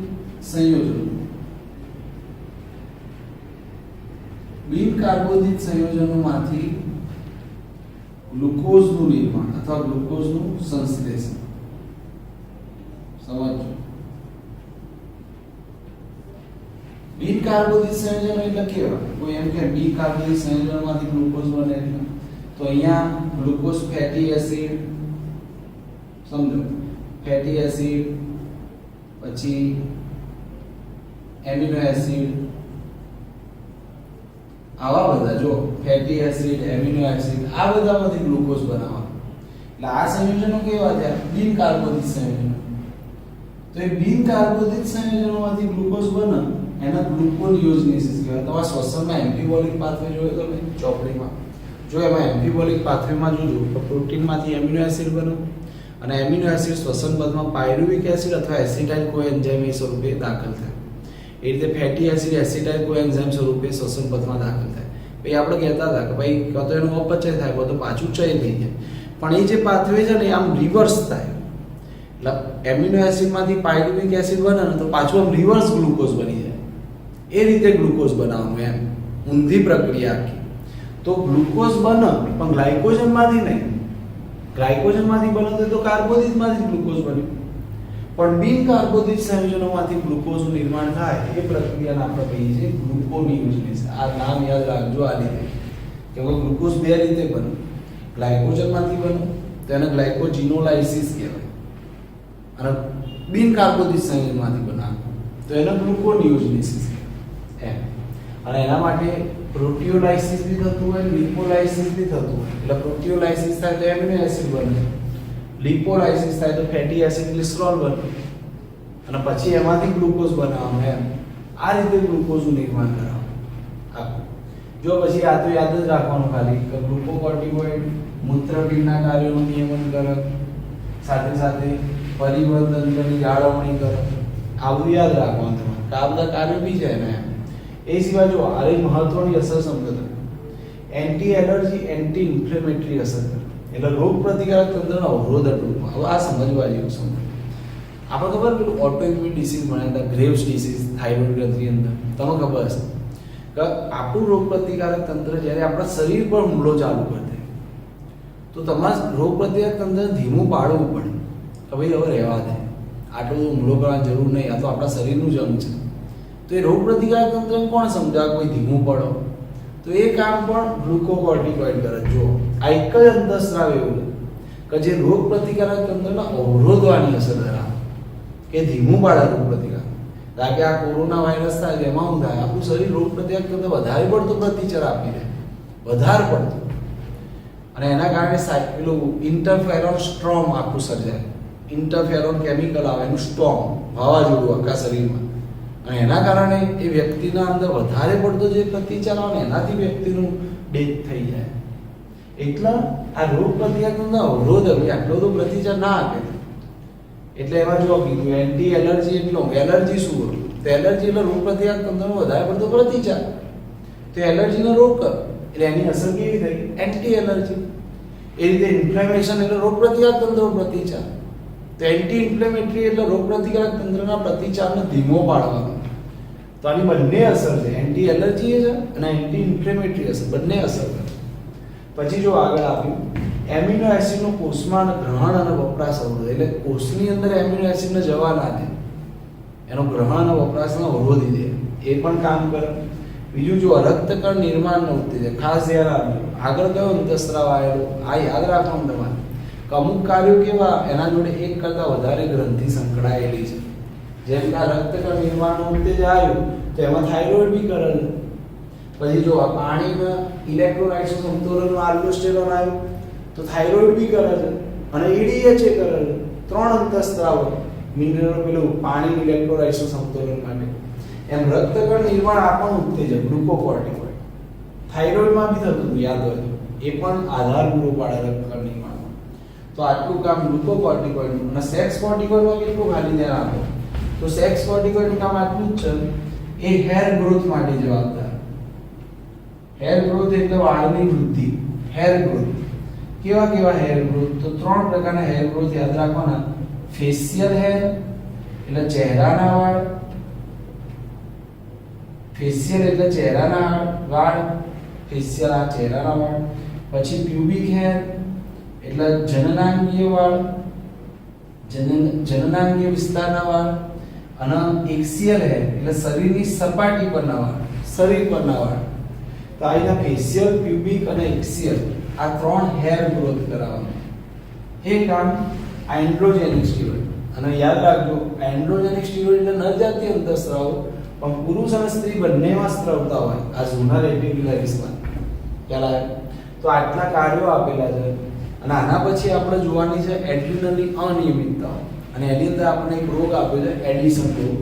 સંયોજનોમાંથી ગ્લુકોઝનું નિર્માણ અથવા ગ્લુકોઝનું સંશ્લેષણ. સમજો. બિન કાર્બોદિત સંયોજનો એટલે કેવા? કોઈ એમ કે બિન કાર્બોદિત સંયોજનોમાંથી ગ્લુકોઝ બને એટલે તો અહીંયા ગ્લુકોઝ ફેટી એસિડ સમજો, ફેટી એસિડ, પછી એમિનો એસિડ, આવા બધા જો ફેટી એસિડ, એમિનો એસિડ આ બધામાંથી ગ્લુકોઝ બનાવવા. એટલે આ સંયોજનો કેવા થયા? બિન કાર્બોદિત સંયોજનો. તો એ બિન કાર્બોદિત સંયોજનોમાંથી ગ્લુકોઝ બને એના ગ્લુકોનિયોજિનેસિસ કહેવાય. તમારા શ્વસનમાં એમ્ફીબોલિક પાથવે જોયો તમે ચોપડીમાં. જો એમાં એમ્ફીબોલિક પાથવેમાં જોજો તો પ્રોટીનમાંથી એમિનો એસિડ બને અને એમિનો એસિડ શ્વસન પથમાં પાયરુવિક એસિડ અથવા એસિટાઇલ કોએન્ઝાઇમ સ્વરૂપે દાખલ થાય. એ રીતે ફેટી એસિડ એસિટાઇલ કોએન્ઝાઇમ સ્વરૂપે શ્વસન પથમાં દાખલ થાય. પછી આપણે કહેતા હતા કે ભાઈ કાં તો એનું અપચય થાય કાં તો પાછું ચય થઈ જાય. પણ એ જે પાથવે છે ને આમ રિવર્સ થાય. એટલે એમિનો એસિડમાંથી પાયરુવિક એસિડ બને ને તો પાછું આમ રિવર્સ ગ્લુકોઝ બની જાય. એ રીતે ગ્લુકોઝ બનાવવાનું એમ ઊંધી પ્રક્રિયા આખી. તો ગ્લુકોઝ બને પણ ગ્લાયકોજનમાંથી નહીં. ગ્લાયકોજનમાંથી બને તો કાર્બોદિતમાંથી ગ્લુકોઝ બને. પણ બિન કાર્બોદિત સંયોજનોમાંથી ગ્લુકોઝનું નિર્માણ થાય એ પ્રક્રિયાને આપણે કહીએ છીએ ગ્લુકોનિયોજિનેસિસ. આ નામ યાદ રાખજો આ રીતે કે ગ્લુકોઝ બે રીતે બને. ગ્લાયકોજનમાંથી બને તો એને ગ્લાયકોજિનોલાઇસિસ કહેવાય અને બિન કાર્બોદિત સંયોજનમાંથી બનાવે તો એને ગ્લુકોનિયોજિનેસિસ કહેવાય એમ. અને એના માટે પ્રોટીઓલાઇસિસ બી થતું હોય, લિપોલાઇસિસ બી થતું હોય. એટલે પ્રોટીઓલાઇસિસ થાય તો એમિનો એસિડ બને, લિપોલાઇસિસ થાય તો ફેટી એસિડ ગ્લિસરોલ બને અને પછી એમાંથી ગ્લુકોઝ બનાવવાનું એમ. આ રીતે ગ્લુકોઝનું નિર્માણ કરાવવાનું. જો પછી આ તો યાદ જ રાખવાનું ખાલી કે ગ્લુકોકોર્ટિકોઇડ મૂત્રપિંડના કાર્યોનું નિયમન કરે, સાથે સાથે પરિવહન તંત્રની જાળવણી કરે. આવું યાદ રાખવાનું તમારે. આ બધા કાર્યો બી છે ને. એ સિવાય જો આ મહત્વની અસર સમજો તમે. એન્ટી એલર્જી, એન્ટી ઇન્ફ્લેમેટરી અસર કરે. એટલે રોગ પ્રતિકારક તંત્રના અવરોધક રૂપમાં. હવે આ સમજવા જેવું સમજો. આપણે ખબર પેલું ઓટોઇમ્યુન ડિસીઝ ભણ્યા હતા, ગ્રેવ્સ ડિસીઝ થાઇરોઇડ ગ્રંથિની અંદર. તમને ખબર હશે કે આપણું રોગ પ્રતિકારક તંત્ર જ્યારે આપણા શરીર પર હુમલો ચાલુ કરી દે તો તમારા રોગ પ્રતિકારક તંત્ર ધીમું પાડવું પડે કે ભાઈ હવે રહેવા દે, આટલું હુમલો કરવાની જરૂર નહીં, આ તો આપણા શરીરનું જ અંગ છે. તો એ રોગ પ્રતિકારક તંત્રને કોણ સમજાવે કોઈ ધીમું પડો? તો એ કામ પણ ગ્લુકોકોર્ટિકોઇડ કરે. જો આ એક જ અંતસ્ત્રાવ એવું કે જે રોગ પ્રતિકારક તંત્રને અવરોધવાની અસર ધરાવે કે ધીમું પાડે રોગ પ્રતિકાર. કારણ કે આ કોરોના વાયરસ થાય એમાં શું થાય? આપણું શરીર રોગ પ્રતિકારક તંત્ર વધારે પડતો પ્રતિચર આપી દે, વધારે પડતો, અને એના કારણે પેલું ઇન્ટરફેરોન સ્ટ્રોમ આખું સર્જાય. ઇન્ટરફેરોન કેમિકલ આવે એનું સ્ટોમ, વાવાઝોડું આખા શરીરમાં, અને એના કારણે એ વ્યક્તિના અંદર વધારે પડતો જે પ્રતિચાર આવે એનાથી વ્યક્તિનું ડેથ થઈ જાય. એટલે આ રોગ પ્રતિકારકનો અવરોધ હવે આટલો તો પ્રતિચાર ના આપે. એટલે એમાં જો કીધું એન્ટી એલર્જી એટલો એલર્જી શું હોય? તો એલર્જી એટલે રોગ પ્રતિકારક તંત્રનો વધારે પડતો પ્રતિચાર. તો એલર્જીનો રોગ કર એટલે એની અસર કેવી થઈ? Anti allergy. એ રીતે ઇન્ફ્લેમેશન એટલે રોગ પ્રતિકારક તંત્રનો પ્રતિચાર. તો એન્ટી ઇન્ફ્લેમેટરી એટલે રોગ પ્રતિકારક તંત્રના પ્રતિચારને ધીમો પાડવાનો. તો આની બંને અસર છે, એન્ટી એલર્જી છે અને એન્ટી ઇન્ફ્લેમેટરી અસર, બંને અસર કરે. પછી જો આગળ આપ્યું એમિનો એસિડનો કોષમાં ગ્રહણ અને વપરાશ અવરોધ, એટલે કોષની અંદર એમિનો એસિડને જવા ના દે, એનો ગ્રહણ અને વપરાશને અવરોધી દે, એ પણ કામ કરે. બીજું જો રક્તકણ નિર્માણનો ઉત્તેજક, ખાસ ધ્યાન આપજો. આગળ કયો અંતઃસ્રાવ આવેલો આ યાદ રાખવાનું તમારે. અમુક કાર્યો કેવા એના જોડે એક કરતા વધારે ગ્રંથિ સંકળાયેલી છે. જેમ કે રક્તકણ નિર્માણનો ઉત્તેજક આવ્યું તો એમાં થાઇરોઇડ બી કરે છે. પછી જો આ પાણીમાં ઇલેક્ટ્રોલાઇટ્સનું સંતુલનમાં આલ્ડોસ્ટેરોન આવ્યું તો થાઇરોઇડ બી કરે છે અને EDHA કરે છે. 3 અંતઃસ્રાવ મિનરલ પેલું પાણી ઇલેક્ટ્રોલાઇટ્સનું સંતુલન માટે. એમ રક્તકણ નિર્માણ આપણું ઉત્તેજક ગ્લુકોકોર્ટિકોઇડ થાઇરોઇડમાં બી થતું યાદ હોય એ પણ આધાર પૂરો પાડે રક્તકણ નિર્માણમાં. તો આટલું કામ ગ્લુકોકોર્ટિકોઇડનું. અને સેક્સ કોર્ટિકોઇડમાં કેટલું ખાલી ધ્યાન આપો તો સેક્સ કોર્ટિકોઇડનું કામ આટલું જ છે. એ હેર ગ્રોથ માટે જવાબદાર. હેર ગ્રોથ એટલે વાળની વૃદ્ધિ. હેર ગ્રોથ કેવા કેવા હેર ગ્રોથ? તો 3 પ્રકારના હેર ગ્રોથ યાદ રાખવાના. ફેશિયલ હેર એટલે ચહેરાના વાળ, ફેશિયલ એટલે ચહેરાના વાળ, ફેશિયલ આ ચહેરાના વાળ. પછી પ્યુબિક હેર એટલે જનનાંગીય વાળ, જનનાંગીય વિસ્તારના વાળ. અને એક્સિયલ હેર એટલે શરીરની સપાટી પરના વાળ, શરીર પરના વાળ. તો આ ફેશિયલ, પ્યુબિક અને એક્સિયલ આ 3 હેર ગ્રોથ કરાવવાનું. એ કામ એન્ડ્રોજેનિક સ્ટીરોઇડ. અને યાદ રાખજો એન્ડ્રોજેનિક સ્ટીરોઇડ એટલે નરજાતીય અંતઃસ્રાવ, પણ પુરુષ અને સ્ત્રી બંનેમાં સ્ત્રાવતા હોય. આ ઝોનલ રેટિક્યુલારિસમાં ખ્યાલ. તો આટલા કાર્યો આપેલા છે. અને આના પછી આપણે જોવાની છે એડ્રિનલની અનિયમિતતાઓ. અને એની અંદર આપણે એક રોગ આપ્યો છે એડિશન રોગ.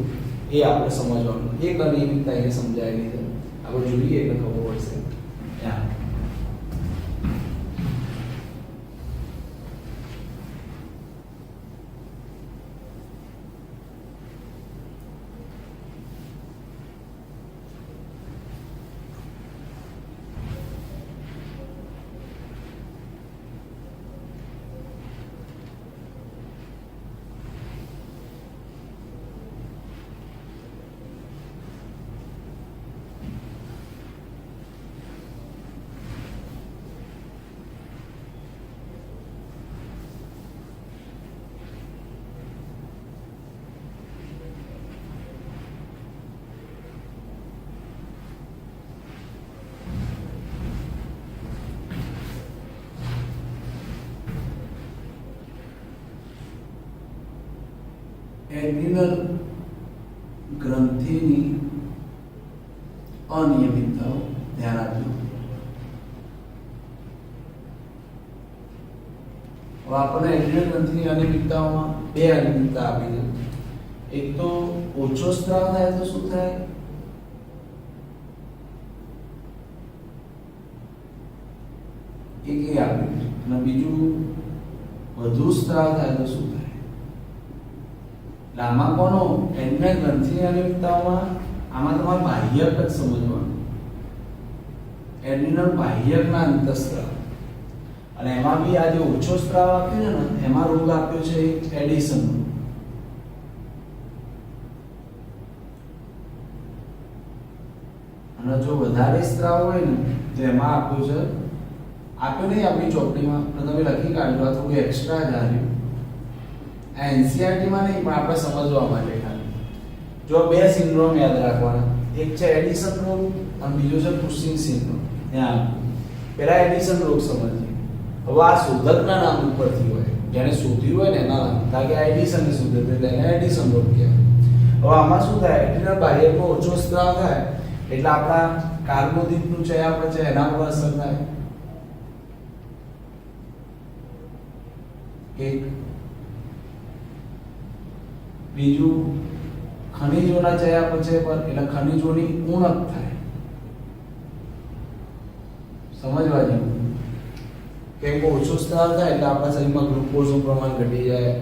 એ આપણે સમજવાનું. એક અનિયમિતતા એ સમજાયેલી છે, આપણે જોઈએ એટલે ખબર પડશે. એડ્રિનલ ગ્રંથિની અનિયમિતતાઓ ધ્યાન આપજો. હવે આપણને એડ્રિનલ ગ્રંથિની અનિયમિતતાઓમાં 2 અનિયમિતતા આપી છે. એક તો ઓછો સ્ત્રાવ થાય તો શું થાય? એક એ આપી છે. અને બીજું વધુ સ્ત્રાવ થાય તો શું થાય? આમાં કોનો એડ્રિનલ ગ્રંથિની અનિયમિતતાઓમાં આમાં તમારે બાહ્યક જ સમજવાનું. એડ્રિનલ બાહ્યકના અંતઃસ્ત્રાવ. અને એમાં બી આ જે ઓછો સ્ત્રાવ આપ્યો છે ને એમાં રોગ આપ્યો છે એડિશન. અને જો વધારે સ્ત્રાવ હોય ને તો એમાં આપ્યું છે, આપ્યો નહીં આપણી ચોપડીમાં પણ તમે લખી કાઢજો. આ થોડું એક્સ્ટ્રા જ આવ્યું. આ એનસીઆરટીમાં નહીં પણ આપણે સમજવા માટે ખાલી. જો 2 સિન્ડ્રોમ યાદ રાખવાના. એક છે એડિશન રોગ અને બીજો છે પુશિંગ સિન્ડ્રોમ. ત્યાં પહેલા એડિશન રોગ સમજીએ. હવે આ શોધકના નામ ઉપરથી હોય, જેને શોધ્યું હોય ને એના નામ. કારણ કે આ એડિશનની શોધ એટલે એને એડિશન રોગ કહેવાય. હવે આમાં શું થાય? એડ્રિનલ બાહ્યકમાં ઓછો સ્ત્રાવ થાય એટલે આપણા કાર્બોદિતનું ચયાપચય છે એના પર અસર થાય. એક બીજું ખનિજોના ચયાપચય પર એટલે ખનિજોની ઉણપ થાય. સમજવા જેવું. કેમ કે ઓછો સ્ત્રાવ થાય એટલે આપણા શરીરમાં ગ્લુકોઝનું પ્રમાણ ઘટી જાય,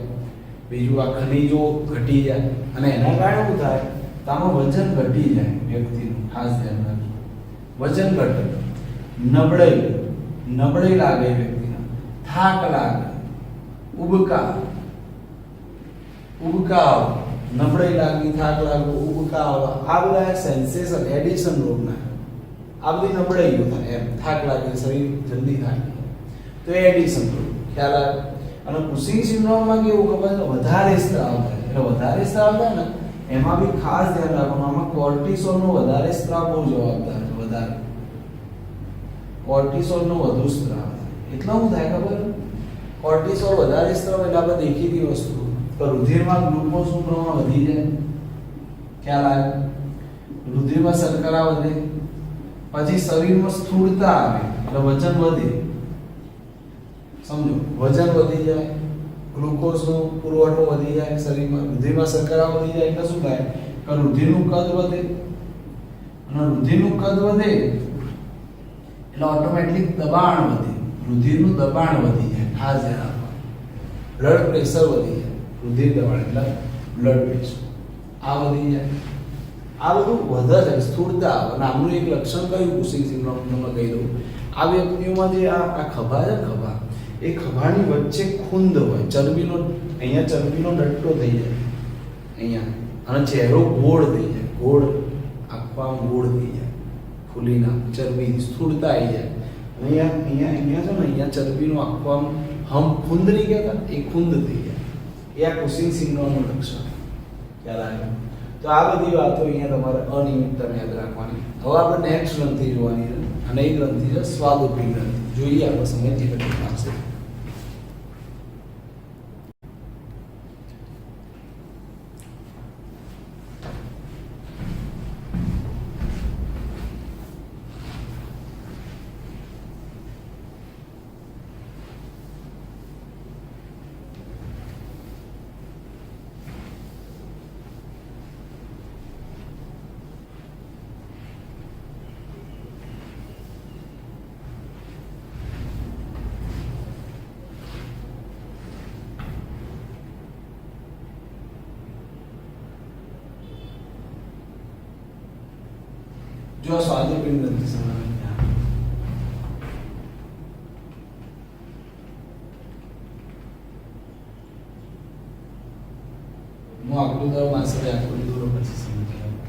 બીજું આ ખનિજો ઘટી જાય અને એના કારણે શું થાય તો આમાં વજન ઘટી જાય વ્યક્તિનું. ખાસ ધ્યાન રાખજો, વજન ઘટે, નબળાઈ લાગે વ્યક્તિને, થાક લાગે, ઉબકા, નબળાઈ લાગી, થાક લાગવો, ઉબકા આવવા, આ બધા સેન્સેશન એડિશન રોગના, આ બધી નબળાઈઓ થાય એમ, થાક લાગે, શરીર જલ્દી થાકે તો એ એડિશન રોગ ખ્યાલ આવે. અને કુશિંગ સિન્ડ્રોમમાં કેવું ખબર છે, વધારે સ્ત્રાવ થાય. એટલે વધારે સ્ત્રાવ થાય ને એમાં બી ખાસ ધ્યાન રાખવાનું, આમાં કોર્ટિસોલનો વધારે સ્ત્રાવ બહુ જવાબદાર છે. વધારે કોર્ટિસોલનો વધુ સ્ત્રાવ થાય એટલે શું થાય ખબર, કોર્ટિસોલ વધારે સ્ત્રાવ એટલે આપણે દેખીતી વસ્તુ તો રુધિરમાં ગ્લુકોઝનું પ્રમાણ વધી જાય, ખ્યાલ આવે, રુધિરમાં શર્કરા વધે, પછી શરીરમાં સ્થૂળતા આવે એટલે વજન વધે. સમજો, વજન વધી જાય, ગ્લુકોઝનો પુરવઠો વધી જાય શરીરમાં, રુધિરમાં શર્કરા વધી જાય એટલે શું થાય કે રુધિરનું કદ વધે, અને રુધિરનું કદ વધે એટલે ઓટોમેટિક દબાણ વધે, રુધિરનું દબાણ વધી જાય. ખાસ ધ્યાન રાખવાનું, બ્લડ પ્રેશર વધી જાય, રુધિર દબાણ એટલે બ્લડ પ્રેશર આ વધી જાય, આ બધું વધે છે, સ્થૂળતા. અને આમનું એક લક્ષણ કયું કુશિંગ સિન્ડ્રોમ તમને કહી દઉં, આ વ્યક્તિઓમાં જે આ ખભા છે, ખભા એ ખભાની વચ્ચે ખૂંદ હોય, ચરબીનો, અહીંયા ચરબીનો ડટ્ટો થઈ જાય અહીંયા, અને ચહેરો ગોળ થઈ જાય, ગોળ આખા ગોળ થઈ જાય, ફૂલીના ચરબી સ્થૂળતા આવી જાય. અહીંયા છે ને, અહીંયા ચરબીનો આખો આમ ખૂંદ નહીં કહેતા, એ ખૂંદ થઈ જાય. એ આ કુશિંગ સિન્ડ્રોમનું લક્ષણ ખ્યાલ આવે. તો આ બધી વાતો અહીંયા તમારે અનિયમિતતા યાદ રાખવાની. હવે આપણે નેક્સ્ટ ગ્રંથિ જોવાની છે, અને એ ગ્રંથિ છે સ્વાદુપી ગ્રંથિ. જોઈએ આપણે સમજીએ કેટલી આવશે. जो स्वादुपिंड ग्रंथि समझना હું આકૃતિ દો માસરે આકૃતિ દોરો પછી સમજાવું.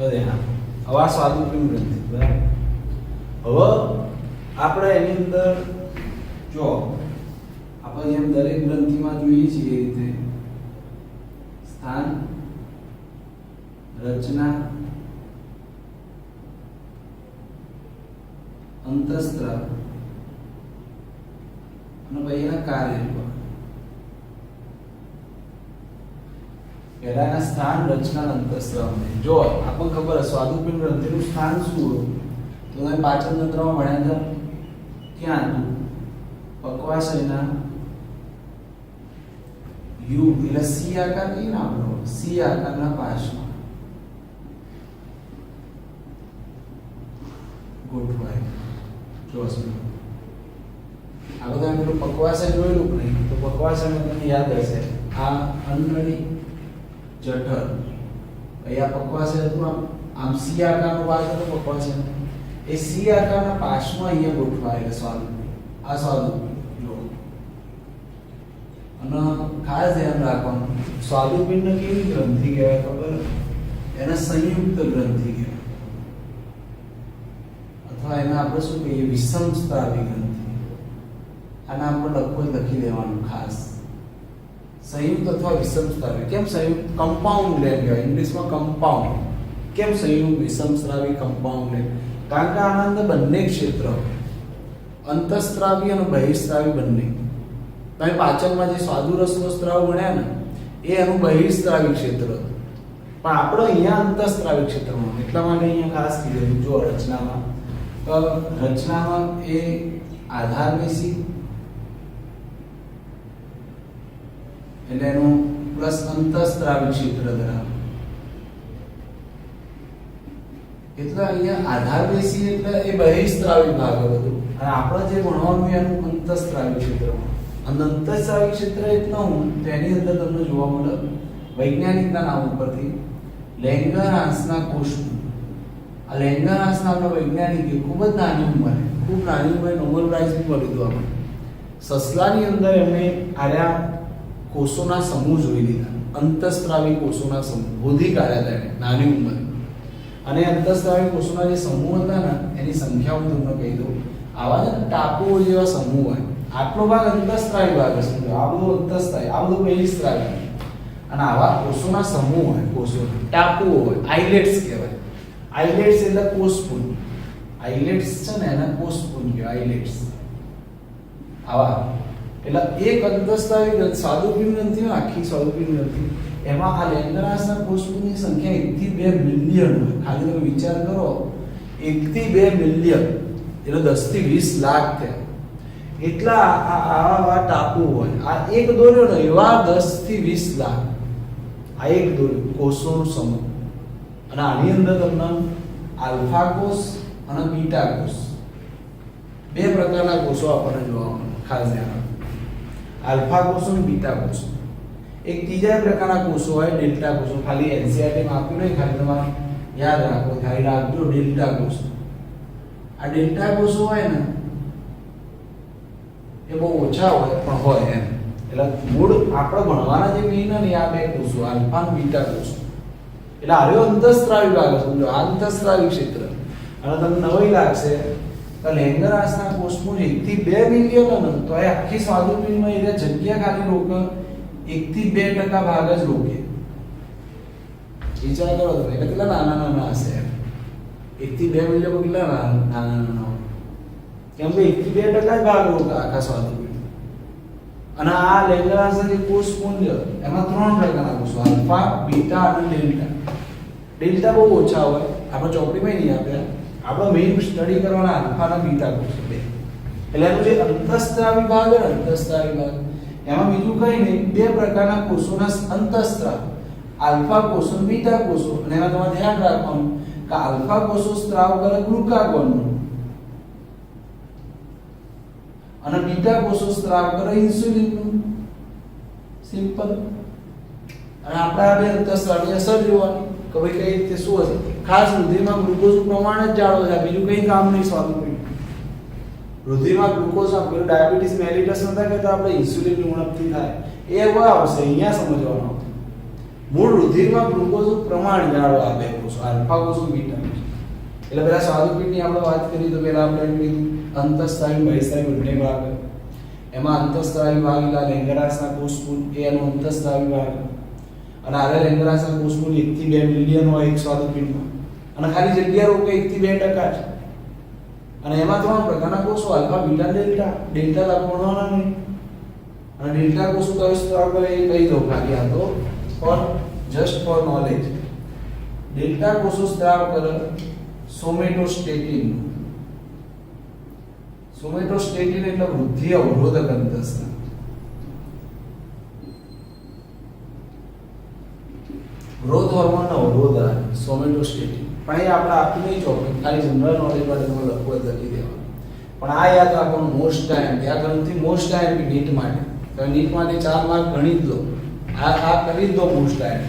હવે આ સ્વાદુપિંડ ગ્રંથિ બરાબર. હવે આપણે એની અંદર જો આપણે જેમ દરેક ગ્રંથિમાં જોઈએ છીએ એ રીતે સ્થાન, રચના, અંતઃસ્ત્રાવ અને પછી એના કાર્ય જોવા. પહેલાના સ્થાન, રચના, અંતઃસ્ત્રાવ. જો આપણને ખબર હશે સ્વાદુપિંડ ગ્રંથિનું સ્થાન શું હોય તો તમે પાચન તંત્રમાં ભણ્યા હતા ક્યાં હતું? પક્વાશયના યુ એટલે સી આકાર કહીએ ને આપણો સી આકારના પાશમાં ગોઠવાય. જો આ બધા પેલું પક્વાશય જોયેલું કે નહીં? તો પક્વાશયમાં તમને યાદ હશે આ અન્નળી જઠર અહીંયા પક્વાશય હતું. આમ સી આકારનો પાશ હતો પક્વાશય. એ સી આકારના પાશમાં અહીંયા ગોઠવાયેલા સ્વાદુપિંડ. આ સ્વાદુપિંડ જો અને ખાસ ધ્યાન રાખવાનું સ્વાદુપિંડ કેવી ગ્રંથિ કહેવાય ખબર? એને સંયુક્ત ગ્રંથિ કહેવાય અથવા એને આપણે શું કહીએ? વિષમસ્ત્રાવી ગ્રંથિ. આના આપણે લખી દેવાનું ખાસ સંયુક્ત અથવા વિષમસ્ત્રાવી. કેમ સંયુક્ત? કમ્પાઉન્ડ ગ્લેન્ડ કહેવાય ઇંગ્લિશમાં કમ્પાઉન્ડ. કેમ સંયુક્ત વિષમસ્ત્રાવી કમ્પાઉન્ડ ગ્લેન્ડ? કારણ કે આના અંદર બંને ક્ષેત્ર અંતઃસ્ત્રાવી અને બહિઃસ્ત્રાવી બંને. તમે પાચનમાં જે સ્વાદુરસનો સ્ત્રાવ ભણ્યા ને એ એનું બહિઃસ્ત્રાવી ક્ષેત્ર હતું. પણ આપણે અહીંયા અંતઃસ્ત્રાવી ક્ષેત્રમાં એટલા માટે અહીંયા ખાસ કીધું. જો રચનામાં એ આધારવેશી એટલે એનું પ્લસ અંતઃસ્ત્રાવી ક્ષેત્ર ધરાવે. એટલે અહીંયા આધારવેશી એટલે એ બહિઃસ્ત્રાવી ભાગ હતો અને આપણે જે ભણવાનું એનું અંતઃસ્ત્રાવી ક્ષેત્રમાં. અને અંતઃસ્ત્રાવી ક્ષેત્ર એટલે હું તેની અંદર તમને જોવા મળે વૈજ્ઞાનિકના નામ ઉપરથી લેંગરહાન્સના કોષ. આ લેંગરહાન્સ નામના વૈજ્ઞાનિકે ખૂબ જ નાની ઉંમરે નોબેલ પ્રાઇઝ બી મળી દીધું આપણે. સસલાની અંદર એમણે આર્યા કોષોના સમૂહ જોઈ લીધા. અંતઃસ્ત્રાવી કોષોના સમૂહ શોધી કાઢ્યા તેને નાની ઉંમરે. અને અંતઃસ્ત્રાવી કોષોના જે સમૂહ હતા ને એની સંખ્યા હું તમને કહી દઉં. આવા ને ટાપુઓ જેવા સમૂહ હોય. આટલો ભાગ અંતઃસ્ત્રાવી ભાગ હશે, આ બધું અંતઃસ્ત્રાવી, આ બધું બહિઃસ્ત્રાવી. અને આવા કોષોના સમૂહ હોય, કોષો ટાપુઓ હોય, આઇલેટ્સ કહેવાય. આઇલેટ્સ એટલે કોષપુંજ. આઇલેટ્સ છે ને એના કોષપુંજ કહેવાય આઇલેટ્સ. આવા એટલે એક અંતઃસ્ત્રાવી સ્વાદુપિંડ ગ્રંથિ આખી સ્વાદુપિંડ ગ્રંથિ એમાં આ લેંગરહાન્સના કોષપુંજની સંખ્યા 1 થી 2 મિલિયન હોય. ખાલી તમે વિચાર કરો 1 થી 2 મિલિયન એટલે 10 થી 20 લાખ થયા. એટલા આવા ટાપુ હોય. આ એક દોર્યો ને એવા 10 થી 20 લાખ આ એક દોર્યો કોષોનો સમૂહ. અને આની અંદર તમને આલ્ફા કોષ અને બીટા કોષ બે પ્રકારના કોષો આપણને જોવા મળે. ખાસ ધ્યાન રાખો આલ્ફા કોષો અને બીટા કોષો. એક ત્રીજા પ્રકારના કોષો હોય ડેલ્ટા કોષો. ખાલી એનસીઆરટી માં આપ્યું નહીં, ખાલી તમારે યાદ રાખો, ખ્યાલ રાખજો ડેલ્ટા કોષો. આ ડેલ્ટા કોષો હોય ને એ બહુ ઓછા હોય પણ હોય એમ. એટલે મૂળ આપણે ભણવાના જે મેઇન ને આ બે કોષો આલ્ફા અને બીટા કોષો. એટલે આર્યો અંતઃસ્ત્રાવી ભાગ સમજો, આ અંતઃસ્ત્રાવી ક્ષેત્ર. અને તમને નવાઈ લાગશે કે લેંગરહાન્સના કોષપુંજ 1 થી 2 મિલિયન તો એ આખી સ્વાદુપિંડમાં એ જગ્યા ખાલી રોકે 1 થી 2% ભાગ જ રોકે. વિચાર કરો તમે એટલે કેટલા નાના હશે? 1 થી 2 મિલિયન કેટલા નાના કેમ કે 1 થી 2% જ ભાગ રોકે આખા સ્વાદુપિંડ. અને આ લેંગરહાન્સના જે કોષપુંજ એમાં 3 પ્રકારના કોષો આલ્ફા, બીટા અને ડેલ્ટા. ડેલ્ટા બહુ ઓછા હોય, આપણે ચોપડીમાં નહીં આપ્યા. આપણે મેઇન સ્ટડી કરવાના આલ્ફા અને બીટા કોષ બે. એટલે એનો જે અંતઃસ્ત્રાવી ભાગ છે અંતઃસ્ત્રાવી ભાગ એમાં બીજું કઈ નહીં, બે પ્રકારના કોષોના અંતઃસ્ત્રાવ આલ્ફા કોષો અને બીટા કોષો. અને એમાં તમારે ધ્યાન રાખવાનું કે આલ્ફા કોષો સ્ત્રાવ કરે ગ્લુકાગોનનો અને બીટા કોષો સ્ત્રાવ કરે ઇન્સ્યુલિનનું. સિમ્પલ. અને આપણે આ બે અંતઃસ્ત્રાવની અસર જોવાની કે ભાઈ કઈ રીતે શું હશે. ખાસ રુધિરમાં ગ્લુકોઝનું પ્રમાણ જ જાળવો છે, બીજું કંઈ કામ નહીં સ્વાદુપિંડ. રુધિરમાં ગ્લુકોઝ પેલું ડાયાબિટીસ મેલિટસ નતા કહેતા આપણે ઇન્સ્યુલિનની ઉણપથી થાય એ હવે આવશે અહીંયા સમજવાનું. મૂળ રુધિરમાં ગ્લુકોઝનું પ્રમાણ જાળવા આપે કોષો, આલ્ફા કોષો, બીટા કોષો. એટલે પેલા સ્વાદુપિંડની આપણે વાત કરી તો પેલા આપણે કીધું અંતઃસ્ત્રાવી બહિઃસ્ત્રાવી બંને ભાગ. એમાં અંતઃસ્ત્રાવી ભાગ એટલે લેંગરાસના કોષકુલ એ એનો અંતઃસ્ત્રાવી ભાગ. અને આરે લેંગરાસના કોષકુલ 1 થી 2 મિલિયન હોય એક સ્વાદુપિંડમાં. અને ખાલી જગ્યા રોકે 1 થી 2% છે. અને એમાં 3 પ્રકારના કોષો આલ્ફા, બીટા, ડેલ્ટા. ડેલ્ટા લખવાનો નહીં. અને ડેલ્ટા કોષો કયો સ્ત્રાવ કરે એ કહી દઉં ખાલી આ તો for just for knowledge. Delta કોષો સ્ત્રાવ કરે સોમેટોસ્ટેટિન. સોમેટોસ્ટેટિન એટલે વૃદ્ધિ અવરોધક અંતઃસ્ત્રાવ. ગ્રોથ હોર્મોન અવરોધ આ સોમેટોસ્ટેટિન. પણ એ આપણે આપી નહીં ચોપડી, ખાલી જનરલ નોલેજ માટે તમે લખવું લખી દેવાનું. પણ આ યાદ રાખવાનું મોસ્ટ ટાઈમ, વ્યાકરણથી મોસ્ટ ટાઈમ નીટ માટે. તમે નીટ માટે 4 માર્ક ગણી જ લો. આ કરી જ દો મોસ્ટ ટાઈમ.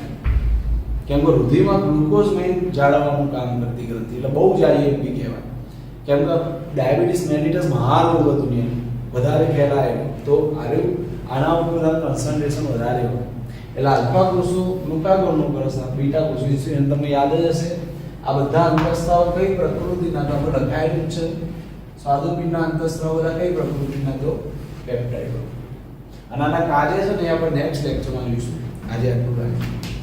કેમ કે રુધિરમાં ગ્લુકોઝ મેઇન જાળવવાનું કામ કરતી ગ્રંથિ, એટલે બહુ જ આઈએમપી કહેવાય. કેમ કે ડાયાબિટીસ મેલિટસ મહારોગ હતો દુનિયામાં, વધારે ફેલાયેલો. તો આના ઉપર બધા કન્સન્ટ્રેશન વધારે હોય. એટલે આલ્ફા કોષો ગ્લુકાગોનનો પ્રસાર, બીટા કોષો ઇન્સ્યુલિન તમને યાદ જ હશે. આ બધા અંતઃસ્ત્રાવ કઈ પ્રકૃતિના તો આપણે લખાયેલું છે. સ્વાદુપિંડના અંતઃસ્ત્રાવ બધા કઈ પ્રકૃતિના તો પેપ્ટાઇડો. અને આના કાર્ય છે ને આપણે નેક્સ્ટ લેક્ચરમાં જોઈશું. આજે આટલું રાખીએ.